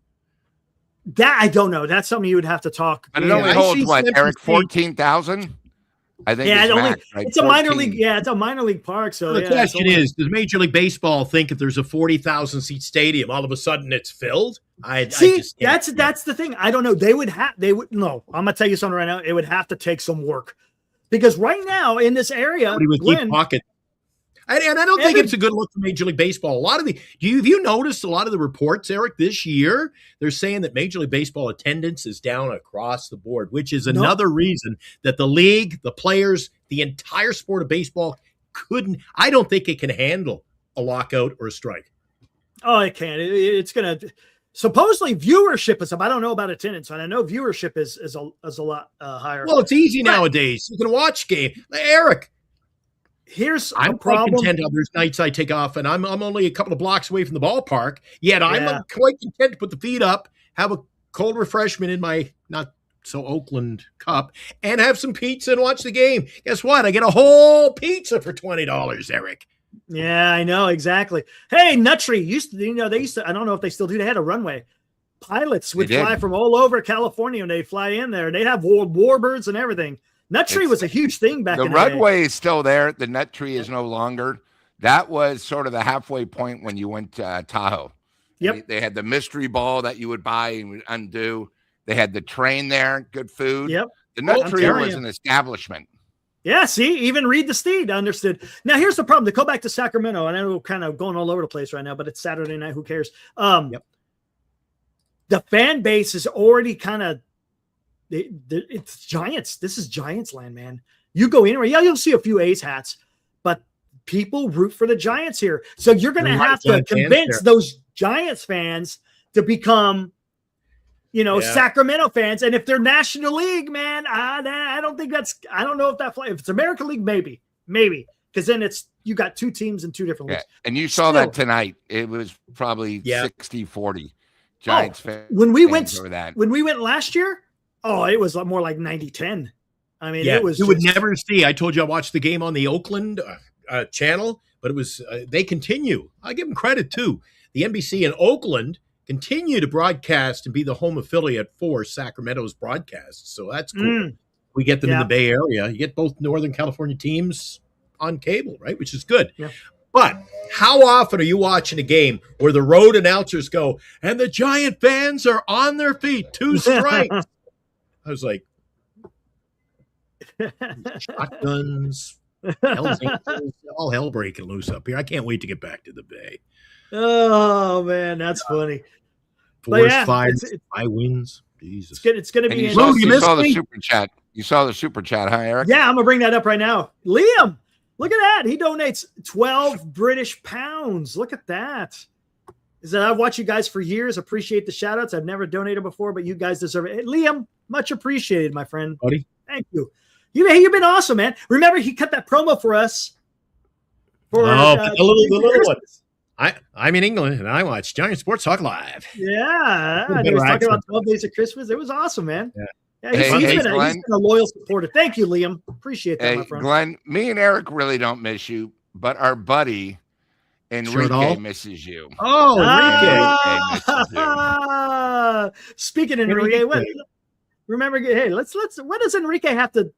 That I don't know. That's something you would have to talk. But it only holds what, Eric? 14,000. I think. Yeah, it's a minor league. Yeah, it's a minor league park. So the question is, does Major League Baseball think if there's a 40,000 seat stadium, all of a sudden it's filled? That's the thing. I don't know. No, I'm gonna tell you something right now. It would have to take some work. Because right now in this area, deep pocket. And I don't think it's a good look for Major League Baseball. Have you noticed a lot of the reports, Eric, this year? They're saying that Major League Baseball attendance is down across the board, which is another reason that the league, the players, the entire sport of baseball I don't think it can handle a lockout or a strike. Oh, it can. It's going to. Supposedly viewership is up. I don't know about attendance, and I know viewership is a lot higher. Well, it's easy nowadays. You can watch game. Eric, I'm quite content. There's nights I take off, and I'm only a couple of blocks away from the ballpark. Yet I'm quite content to put the feet up, have a cold refreshment in my not so Oakland cup, and have some pizza and watch the game. Guess what? I get a whole pizza for $20, Eric. Yeah, I know exactly. Hey, Nuttree they used to. I don't know if they still do. They had a runway. Pilots would fly from all over California, and they fly in there. They'd have warbirds and everything. Nuttree was a huge thing back in the day. The runway is still there. The Nuttree is no longer. That was sort of the halfway point when you went to Tahoe. Yep. They had the mystery ball that you would buy and would undo. They had the train there, good food. Yep. The Nut I'm Tree telling was you. an establishment. Yeah, see, even Reed the Steed understood. Now, here's the problem. To go back to Sacramento, and I know we're kind of going all over the place right now, but it's Saturday night. Who cares? Yep. The fan base is already kind of it's Giants. This is Giants land, man. You go anywhere, yeah, you'll see a few A's hats, but people root for the Giants here. So you're going to have to convince those Giants fans to become, Sacramento fans. And if they're National League, man, I don't think I don't know if if it's American League, maybe, because then you got two teams in two different leagues. And you saw that tonight. It was probably 60-40 Giants fans. When we went last year, it was more like 90-10. I mean, it was. You would never see. I told you I watched the game on the Oakland channel, but it was they continue. I give them credit too. The NBC in Oakland continue to broadcast and be the home affiliate for Sacramento's broadcasts. So that's cool. We get them in the Bay Area. You get both Northern California teams on cable, right? Which is good. Yeah. But how often are you watching a game where the road announcers go, and the Giant fans are on their feet, 2 strikes? I was like, shotguns, Hell's Angels, all hell breaking loose up here. I can't wait to get back to the Bay. Oh, man, that's funny. Forest fires, high winds. Jesus. It's going to be. You saw the super chat. You saw the super chat, huh, Eric? Yeah, I'm going to bring that up right now. Liam, look at that. He donates 12 British pounds. Look at that. I've watched you guys for years. Appreciate the shout outs. I've never donated before, but you guys deserve it. Hey, Liam, much appreciated, my friend. Buddy. Thank you. You've been awesome, man. Remember, he cut that promo for us. The little one. I'm in England, and I watch Giant Sports Talk Live. Yeah. He was talking about 12 Days of Christmas. It was awesome, man. Yeah. He's been a loyal supporter. Thank you, Liam. Appreciate that, my friend. Glenn, me and Eric really don't miss you, but our buddy Enrique misses you. Oh, Enrique. Speaking of Enrique, remember, hey, let's what does Enrique have to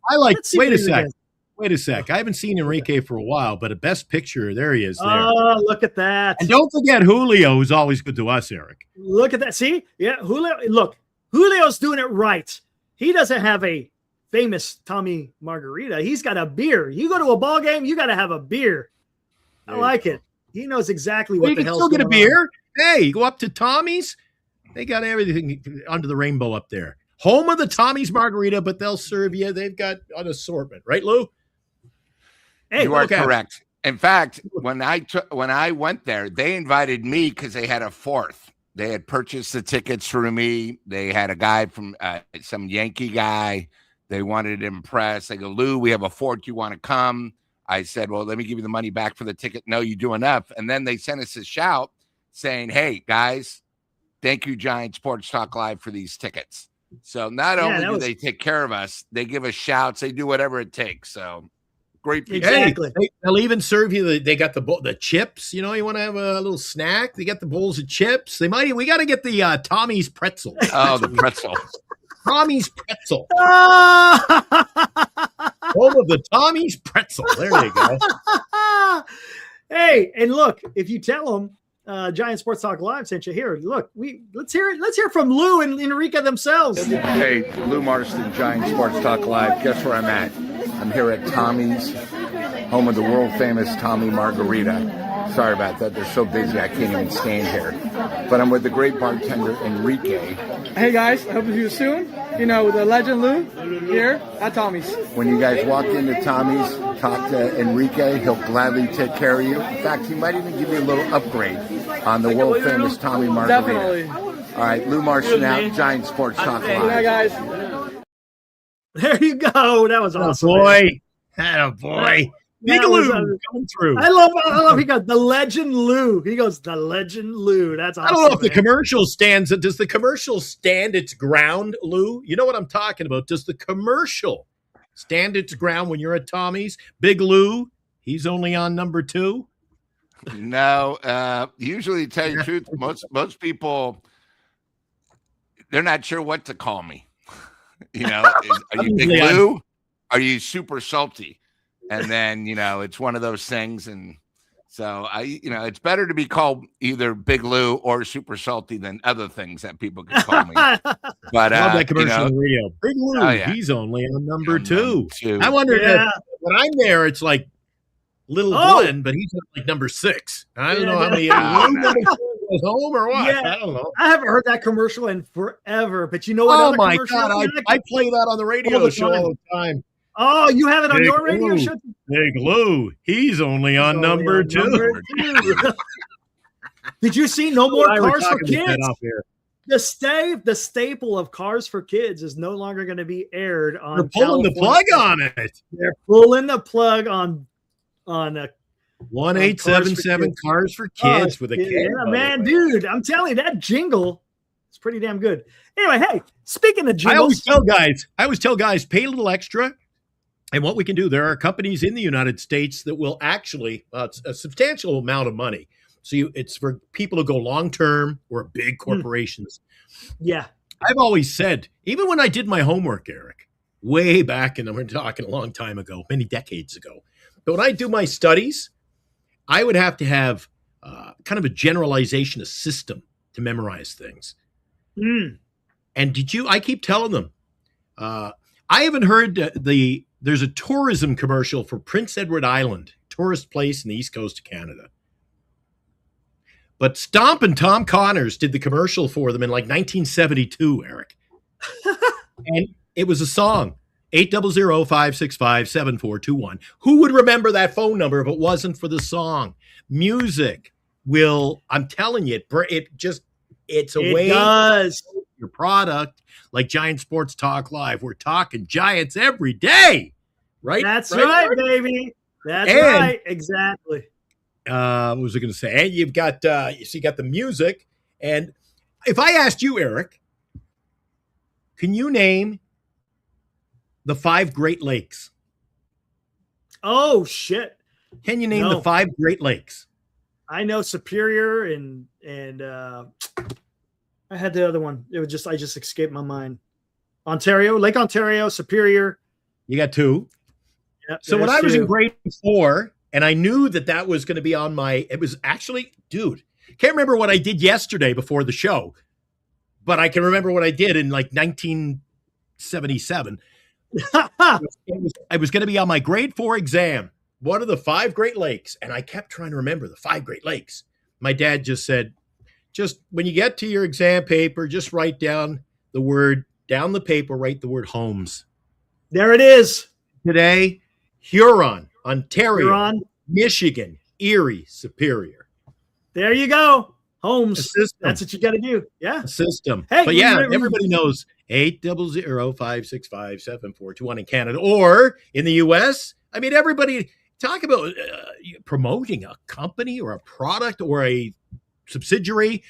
Wait a sec. I haven't seen Enrique for a while, but a best picture, there he is there. Oh, look at that. And don't forget Julio, who's always good to us, Eric. Look at that. See? Yeah, Julio. Look, Julio's doing it right. He doesn't have a famous Tommy Margarita. He's got a beer. You go to a ball game, you got to have a beer. I like it. He knows exactly what the hell's going on. You can still get a beer. Hey, you go up to Tommy's. They got everything under the rainbow up there. Home of the Tommy's Margarita, but they'll serve you. They've got an assortment, right, Lou? Hey, you are correct. In fact, when I went there, they invited me because they had a fourth. They had purchased the tickets through me. They had a guy from some Yankee guy. They wanted to impress. They go, Lou, we have a fourth. You want to come? I said, well, let me give you the money back for the ticket. No, you do enough. And then they sent us a shout saying, hey, guys, thank you, Giant Sports Talk Live, for these tickets. So not only do they take care of us, they give us shouts. They do whatever it takes. So great people. Exactly. Hey, they'll even serve you. They got the chips. You want to have a little snack. They got the bowls of chips. We got to get the Tommy's pretzel. Oh, the pretzel. Tommy's pretzel. Home of the Tommy's pretzel. There you go. Hey, and look, if you tell them Giant Sports Talk Live sent you here, look, let's hear it. Let's hear from Lou and Enrique themselves. Hey, Lou Marston, Giant Sports Talk Live. Guess where I'm at? I'm here at Tommy's, home of the world famous Tommy Margarita. Sorry about that. They're so busy I can't even stand here. But I'm with the great bartender Enrique. Hey guys, I hope to see you soon. The legend Lou here at Tommy's. When you guys walk into Tommy's, talk to Enrique. He'll gladly take care of you. In fact, he might even give you a little upgrade on the world famous Tommy Margarita. Definitely. All right, Lou Marston out, Giant Sports Talk Live. Hi guys. There you go. That was awesome. Boy. Big Lou coming through. I love he goes, the legend Lou. He goes, the legend Lou. That's awesome. I don't know if the commercial stands. Does the commercial stand its ground, Lou? You know what I'm talking about. Does the commercial stand its ground when you're at Tommy's? Big Lou, he's only on number 2. No, usually, to tell you the truth, most people, they're not sure what to call me. Are you Big Lou? Are you super salty? And then, it's one of those things. And So it's better to be called either Big Lou or Super Salty than other things that people can call me. But love that commercial on the radio. Big Lou, he's only on number two. I wonder if when I'm there, it's like Little Glenn, but he's like number 6. I don't know how many goes home or what. I don't know. I haven't heard that commercial in forever. But you know what? Oh my God, I play that on the radio show all the time. Oh, you have it on your radio show? Big Lou, he's only on number 2. Did you see No More Cars for Kids? The staple of Cars for Kids is no longer going to be aired on. They're pulling the plug on it. They're pulling the plug on 1877 Cars for Kids with a K. Yeah, man, dude, I'm telling you, that jingle is pretty damn good. Anyway, hey, speaking of jingles, I always tell guys, pay a little extra. And what we can do, there are companies in the United States that will actually, it's a substantial amount of money. So it's for people to go long-term or big corporations. Yeah. I've always said, even when I did my homework, Eric, way back, and we're talking a long time ago, many decades ago. But when I do my studies, I would have to have kind of a generalization, a system to memorize things. And I keep telling them, I haven't heard there's a tourism commercial for Prince Edward Island, tourist place in the east coast of Canada. But Stomp and Tom Connors did the commercial for them in like 1972, Eric. And it was a song, 800-565-7421. Who would remember that phone number if it wasn't for the song? Music I'm telling you, it's a way to your product. Like Giant Sports Talk Live, we're talking Giants every day, right? That's right, baby. That's right, exactly. What was I going to say? And you've got you got the music. And if I asked you, Eric, can you name the 5 Great Lakes? Oh shit! Can you name the 5 Great Lakes? I know Superior and I had the other one. I just escaped my mind. Lake Ontario, Superior. You got 2. Yep, so when I was in grade 4, and I knew that was going to be on it was actually, dude, can't remember what I did yesterday before the show, but I can remember what I did in like 1977. I was going to be on my grade 4 exam. What are the 5 Great Lakes? And I kept trying to remember the 5 Great Lakes. My dad just said, when you get to your exam paper, just write down the paper, write the word homes. There it is. Today, Huron, Ontario, Michigan, Erie, Superior. There you go. Homes. That's what you got to do. Yeah. A system. Hey, but yeah, everybody knows 800-565-7421 in Canada or in the U.S. I mean, everybody talk about promoting a company or a product or a subsidiary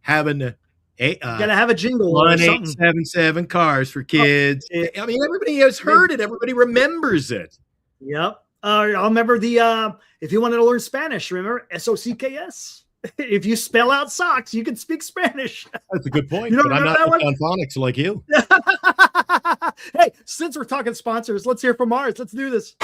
having gotta have a jingle. 1877 Cars for Kids. I mean, everybody has heard it. Everybody remembers it. Yep. I'll remember if you wanted to learn Spanish, remember SOCKS. If you spell out socks, you can speak Spanish. That's a good point. But I'm not on phonics like you. Hey, since we're talking sponsors, let's hear from ours. Let's do this.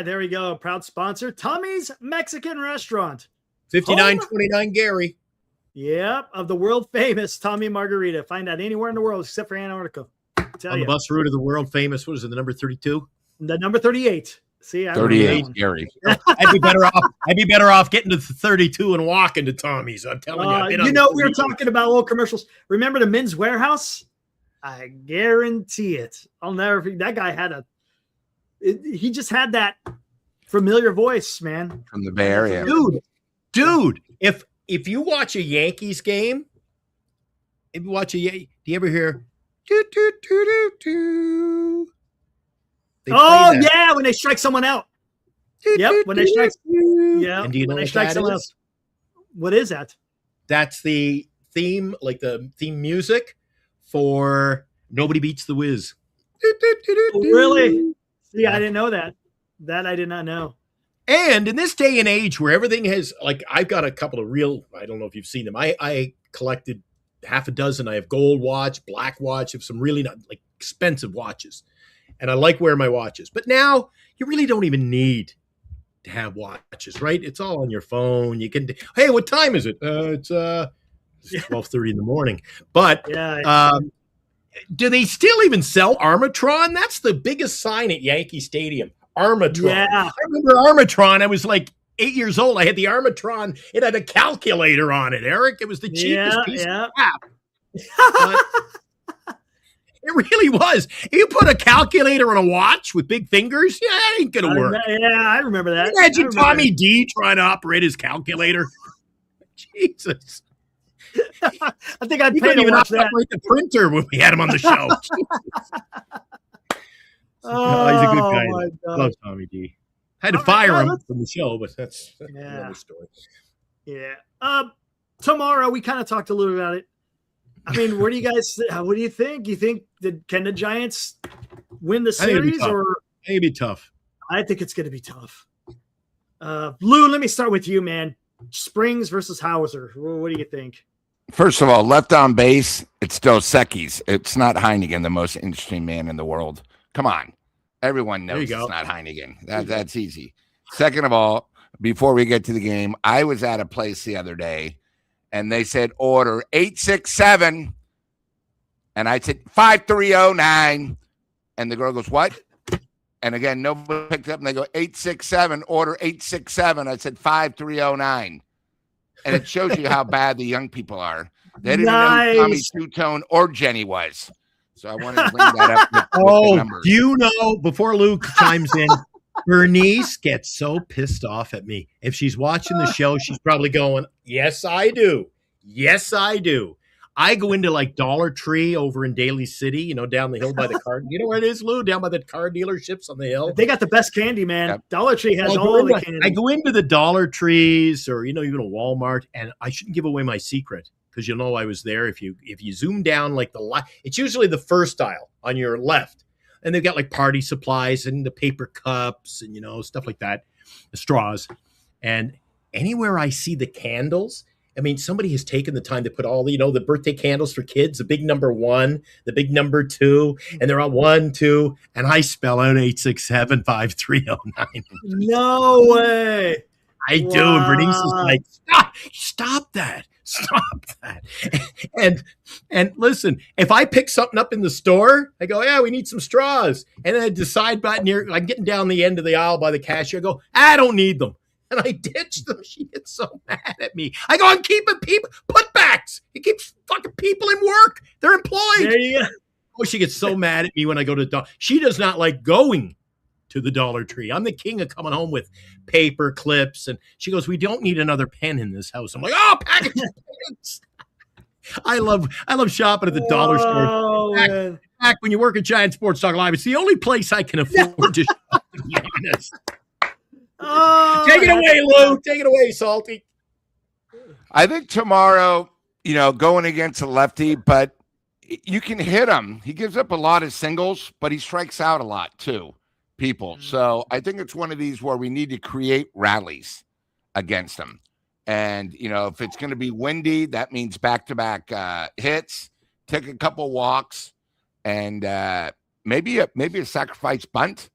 There we go. Proud sponsor, Tommy's Mexican Restaurant. 5929 Gary. Yep, of the world famous Tommy Margarita. Find out anywhere in the world except for Antarctica. On the bus route of the world famous, what is it, the number 32? The number 38. See, I remember that 38, one. Gary. I'd be better off getting to 32 and walking to Tommy's. I'm telling you. I've been on We were talking about little commercials. Remember the Men's Warehouse? I guarantee it. I'll never forget. That guy had he just had that familiar voice, man. From the Bay Area. Dude, if you watch a Yankees game, do you ever hear do do do do do? They play that. Yeah, when they strike someone out. Yep, when they strike. Yeah, And do you know when they what strike that someone is? else. What is that? That's the theme, like the theme music for Nobody Beats the Wiz. Really? See, I didn't know that. That I did not know. And in this day and age where everything has, like, I've got a couple of real, I don't know if you've seen them. I collected half a dozen. I have gold watch, black watch, have some really not like expensive watches. And I like wearing my watches. But now you really don't even need to have watches, right? It's all on your phone. You can, hey, what time is it? It's 12:30 in the morning. But do they still even sell Armatron? That's the biggest sign at Yankee Stadium. Armatron. Yeah. I remember Armatron. I was like 8 years old. I had the Armatron. It had a calculator on it, Eric. It was the cheapest piece of crap. But it really was. You put a calculator on a watch with big fingers, that ain't going to work. I remember that. Imagine Tommy D trying to operate his calculator. Jesus. I think I'd He pay couldn't to even watch that. operate the printer when we had him on the show. No, he's a good guy. my I God. love Tommy D. Had to All right, fire well, him let's- from the show, but that's Yeah. another story. Yeah. Tomorrow we kind of talked a little about it. I mean, what do you think? You think can the Giants win the I think it'd be series, tough. or It'd be tough. I think it's going to be tough. Lou, let me start with you, man. Springs versus Hauser. What do you think? First of all, left on base, it's Dos Equis. It's not Heineken, the most interesting man in the world. Come on. Everyone There you knows go. it's not Heineken. That's easy. Second of all, before we get to the game, I was at a place the other day, and they said, order 867. And I said, 5309. And the girl goes, what? And again, nobody picked up, and they go, 867, order 867. I said, 5309. And it shows you how bad the young people are. They didn't know who Tommy Two-Tone or Jenny was. So I wanted to bring that up with the numbers. Do you know, before Luke chimes in, Bernice gets so pissed off at me. If she's watching the show, she's probably going, yes, I do. Yes, I do. I go into like Dollar Tree over in Daly City, down the hill by the car. You know where it is, Lou? Down by the car dealerships on the hill. They got the best candy, man. Yep. Dollar Tree has I go all the into- candy. I go into the Dollar Trees or, even a Walmart, and I shouldn't give away my secret because you'll know I was there. If you zoom down like it's usually the first aisle on your left. And they've got like party supplies and the paper cups and, stuff like that, the straws. And anywhere I see the candles, I mean, somebody has taken the time to put all the, the birthday candles for kids, the big number 1, the big number 2, and they're on 1, 2, and I spell out 8675309. No way. I do. And Bernice is like, stop that. Stop that. And listen, if I pick something up in the store, I go, yeah, we need some straws. And then I decide I'm getting down the end of the aisle by the cashier. I go, I don't need them. And I ditch them. She gets so mad at me. I go, I'm keeping people, putbacks. It keeps fucking people in work. They're employed. There you go. Oh, she gets so mad at me when I go to she does not like going to the Dollar Tree. I'm the king of coming home with paper clips. And she goes, we don't need another pen in this house. I'm like, package pens. I love shopping at the dollar store. Back when you work at Giant Sports Talk Live, it's the only place I can afford to shop, to be honest. Take it away, Lou. Take it away, Salty. I think tomorrow, going against a lefty, but you can hit him. He gives up a lot of singles, but he strikes out a lot too, people. So I think it's one of these where we need to create rallies against him. And, if it's going to be windy, that means back-to-back hits, take a couple walks, and maybe a sacrifice bunt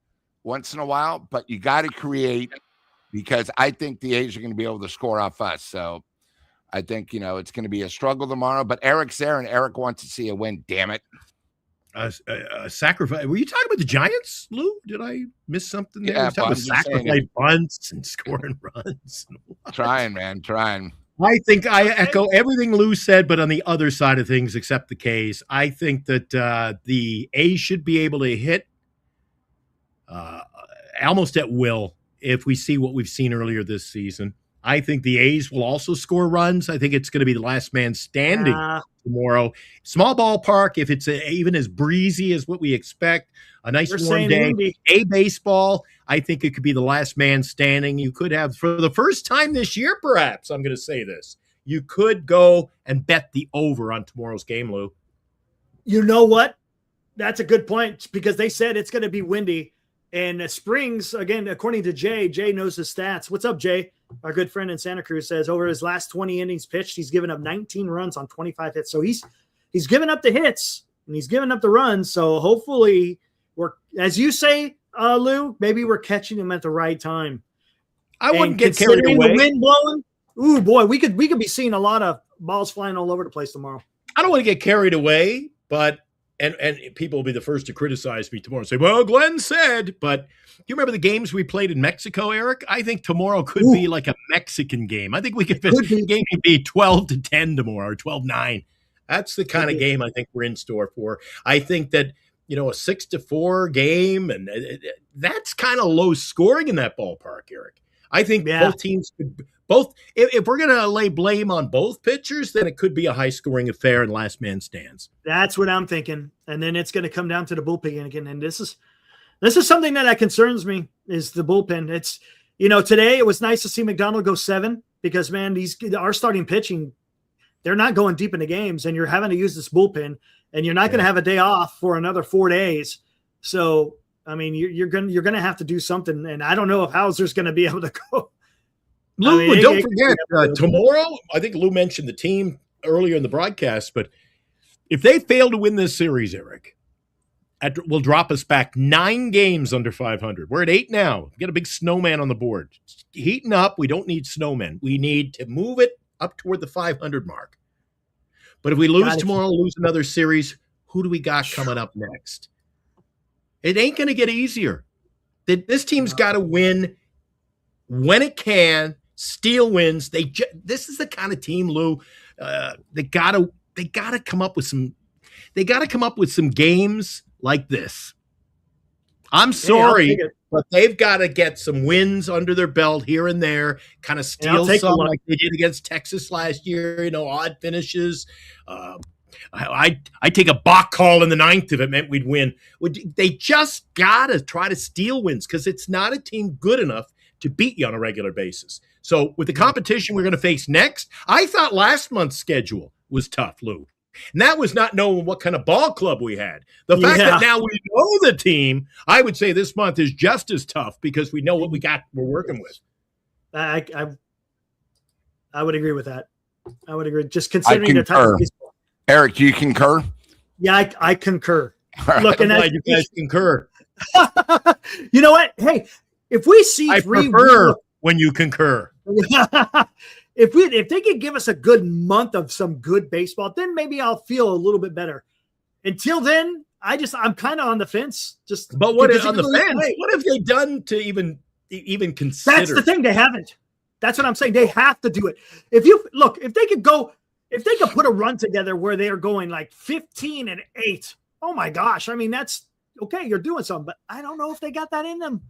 once in a while, but you got to create, because I think the A's are going to be able to score off us. So I think, it's going to be a struggle tomorrow, but Eric's there and Eric wants to see a win. Damn it. A sacrifice. Were you talking about the Giants, Lou? Did I miss something there? Yeah, You talking about sacrifice bunts and scoring runs. Trying, man, trying. I think I echo everything Lou said, but on the other side of things, except the K's. I think that the A's should be able to hit almost at will if we see what we've seen earlier this season. I think the A's will also score runs. I think it's going to be the last man standing tomorrow. Small ballpark, if it's even as breezy as what we expect, a nice warm day, A baseball, I think it could be the last man standing. You could have, for the first time this year, perhaps, I'm going to say this, you could go and bet the over on tomorrow's game, Lou. You know what? That's a good point because they said it's going to be windy. And Springs, again, according to Jay knows his stats. What's up, Jay? Our good friend in Santa Cruz says over his last 20 innings pitched, he's given up 19 runs on 25 hits. So he's given up the hits and he's given up the runs. So hopefully we're, as you say, Lou, maybe we're catching him at the right time. I wouldn't get carried away. The wind blowing. Ooh, boy, we could be seeing a lot of balls flying all over the place tomorrow. I don't want to get carried away, but and people will be the first to criticize me tomorrow and say, well, Glenn said, but do you remember the games we played in Mexico, Eric? I think tomorrow could be like a Mexican game. I think we could the game could be 12-10 tomorrow or 12-9. That's the kind of game I think we're in store for. I think that, a 6-4 game, and that's kind of low scoring in that ballpark, Eric. I think both teams could if we're going to lay blame on both pitchers, then it could be a high scoring affair and last man stands. That's what I'm thinking. And then it's going to come down to the bullpen again. And this is something that concerns me is the bullpen. It's, today it was nice to see McDonald go 7 because, man, our starting pitching, they're not going deep into games and you're having to use this bullpen and you're not going to have a day off for another 4 days. So, I mean, you're going to have to do something. And I don't know if Hauser's going to be able to go. Lou, don't forget, tomorrow, I think Lou mentioned the team earlier in the broadcast, but if they fail to win this series, Eric, will drop us back 9 games under 500. We're at 8 now. We've got a big snowman on the board. It's heating up. We don't need snowmen. We need to move it up toward the 500 mark. But if we lose tomorrow, lose another series, who do we got coming up next? It ain't going to get easier. This team's got to win when it can. Steal wins. This is the kind of team, Lou. They gotta come up with some. They gotta come up with some games like this. I'm sorry, but they've got to get some wins under their belt here and there. Kind of steal some like they did against Texas last year. Odd finishes. I take a balk call in the 9th if it meant we'd win. They just gotta try to steal wins because it's not a team good enough to beat you on a regular basis. So with the competition we're going to face next, I thought last month's schedule was tough, Lou. And that was not knowing what kind of ball club we had. The fact that now we know the team, I would say this month is just as tough because we know what we're working with. I would agree with that. I would agree. Just considering the type of baseball. Eric, do you concur? Yeah, I concur. Look, and you guys concur. You know what? Hey, if we see when you concur. If they could give us a good month of some good baseball, then maybe I'll feel a little bit better. Until then, I'm kind of on the fence. But what is on the fence? What have they done to even consider? That's the thing. They haven't. That's what I'm saying. They have to do it. If they could put a run together where they are going like 15-8. Oh my gosh. I mean, that's okay. You're doing something, but I don't know if they got that in them.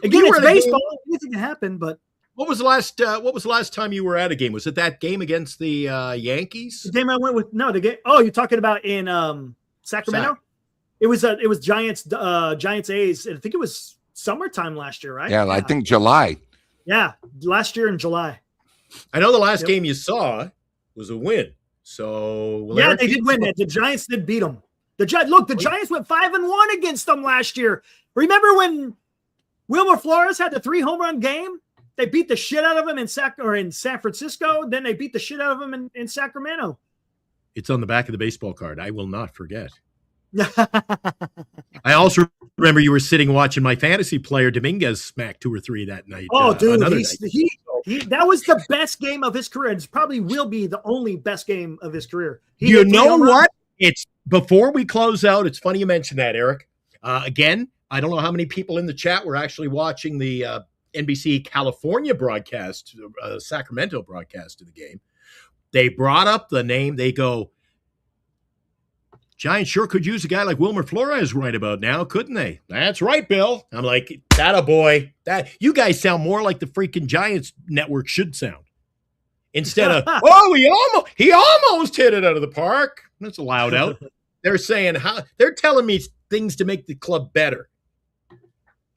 Again, it's baseball. Anything can happen, but what was the last time you were at a game? Was it that game against the Yankees? The game I went with? No, the game. Oh, you're talking about in Sacramento? It was Giants A's. I think it was summertime last year, right? Yeah, I think July. Yeah, last year in July. I know the last game you saw was a win. So they did win it. The Giants did beat them. The Giants went 5-1 against them last year. Remember when Wilmer Flores had the 3 home run game? They beat the shit out of him in San Francisco. Then they beat the shit out of him in Sacramento. It's on the back of the baseball card. I will not forget. I also remember you were sitting watching my fantasy player Dominguez smack 2 or 3 that night. Oh, dude, that was the best game of his career. It probably will be the only best game of his career. You know what? It's before we close out, it's funny you mentioned that, Eric. Again, I don't know how many people in the chat were actually watching the NBC California broadcast, Sacramento broadcast of the game. They brought up the name. They go, Giants sure could use a guy like Wilmer Flores right about now, couldn't they? That's right, Bill. I'm like, that a boy. That you guys sound more like the freaking Giants network should sound. Instead of, he almost hit it out of the park. That's allowed out. They're saying they're telling me things to make the club better.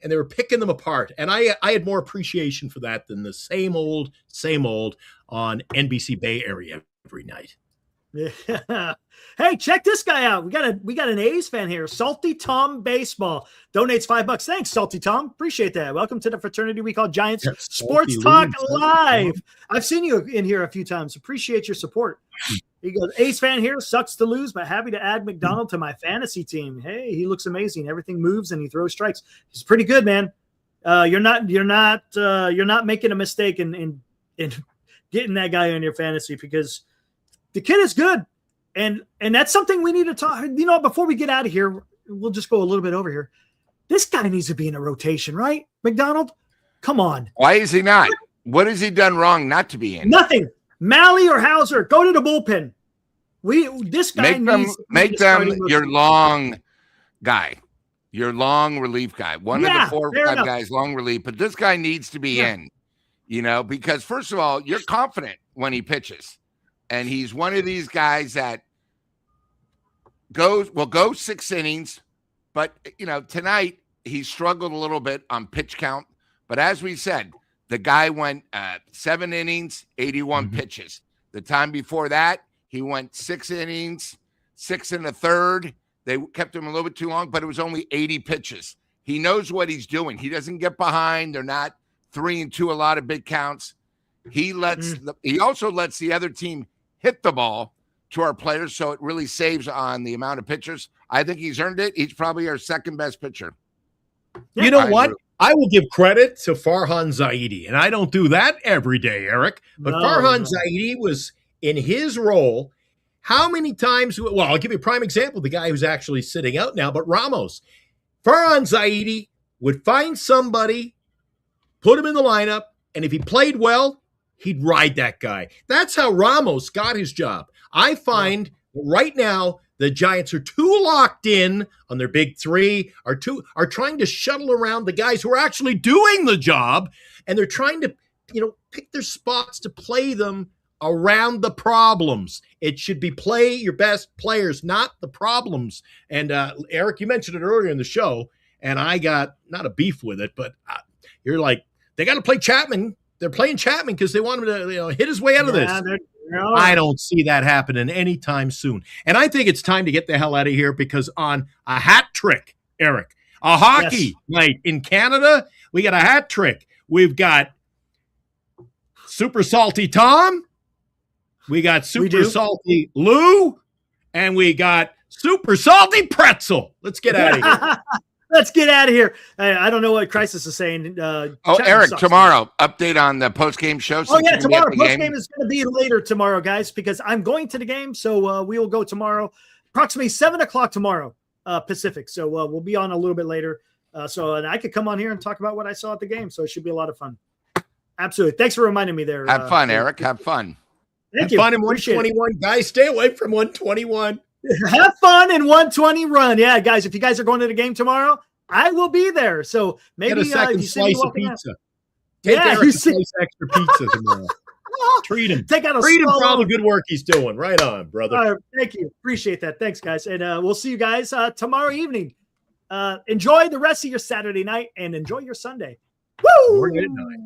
And they were picking them apart. And I had more appreciation for that than the same old on NBC Bay Area every night. Yeah. Hey, check this guy out. We got an A's fan here. Salty Tom Baseball donates $5. Thanks, Salty Tom. Appreciate that. Welcome to the fraternity we call Giants Sports Talk Live. I've seen you in here a few times. Appreciate your support. He goes, A's fan here. Sucks to lose, but happy to add McDonald to my fantasy team. Hey, he looks amazing. Everything moves and he throws strikes. He's pretty good, man. You're not making a mistake in getting that guy on your fantasy because the kid is good. And that's something we need to talk. Before we get out of here, we'll just go a little bit over here. This guy needs to be in a rotation, right? McDonald, come on. Why is he not? What has he done wrong not to be in? Nothing. Malley or Hauser, go to the bullpen. This guy make them your long guy, your long relief guy. One of the 4 or 5 guys, long relief. But this guy needs to be in, because first of all, you're confident when he pitches. And he's one of these guys that will go 6 innings. But, tonight he struggled a little bit on pitch count. But as we said, the guy went 7 innings, 81 pitches. The time before that, he went 6 innings, 6 1/3. They kept him a little bit too long, but it was only 80 pitches. He knows what he's doing. He doesn't get behind. They're not 3-2, a lot of big counts. He also lets the other team hit the ball to our players, so it really saves on the amount of pitchers. I think he's earned it. He's probably our second best pitcher. You know what? I will give credit to Farhan Zaidi, and I don't do that every day, Eric. But Farhan Zaidi was in his role. How many times? Well, I'll give you a prime example. The guy who's actually sitting out now, but Ramos. Farhan Zaidi would find somebody, put him in the lineup, and if he played well, he'd ride that guy. That's how Ramos got his job. I find right now the Giants are too locked in on their big 3, are trying to shuttle around the guys who are actually doing the job, and they're trying to, pick their spots to play them around the problems. It should be play your best players, not the problems. And Eric, you mentioned it earlier in the show, and I got not a beef with it, but you're like, they got to play Chapman. They're playing Chapman because they want him to hit his way out of this. I don't see that happening anytime soon. And I think it's time to get the hell out of here because on a hat trick, Eric, a hockey night in Canada, we got a hat trick. We've got Super Salty Tom, we got Super Salty Lou, and we got Super Salty Pretzel. Let's get out of here. Let's get out of here. I don't know what Crisis is saying. Eric, tomorrow, update on the post-game show. Tomorrow. Post-game is going to be later tomorrow, guys, because I'm going to the game. So we will go tomorrow, approximately 7 o'clock tomorrow, Pacific. So we'll be on a little bit later. And I could come on here and talk about what I saw at the game. So it should be a lot of fun. Absolutely. Thanks for reminding me there. Have fun, Eric. Have fun. Thank you. Have fun in 121. Guys, stay away from 121. Have fun in 120 run. Yeah, guys, if you guys are going to the game tomorrow, I will be there. So maybe get a second slice of pizza. Take Eric a slice extra pizza tomorrow. Treat him. Treat him for all the good work he's doing. Right on, brother. Thank you. Appreciate that. Thanks, guys. And we'll see you guys tomorrow evening. Enjoy the rest of your Saturday night and enjoy your Sunday. Woo! We're good night.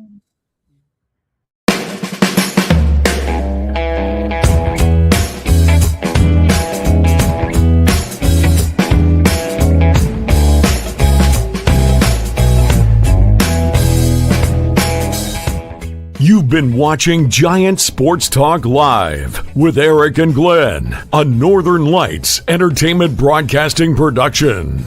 You've been watching Giant Sports Talk Live with Eric and Glenn, a Northern Lights Entertainment Broadcasting production.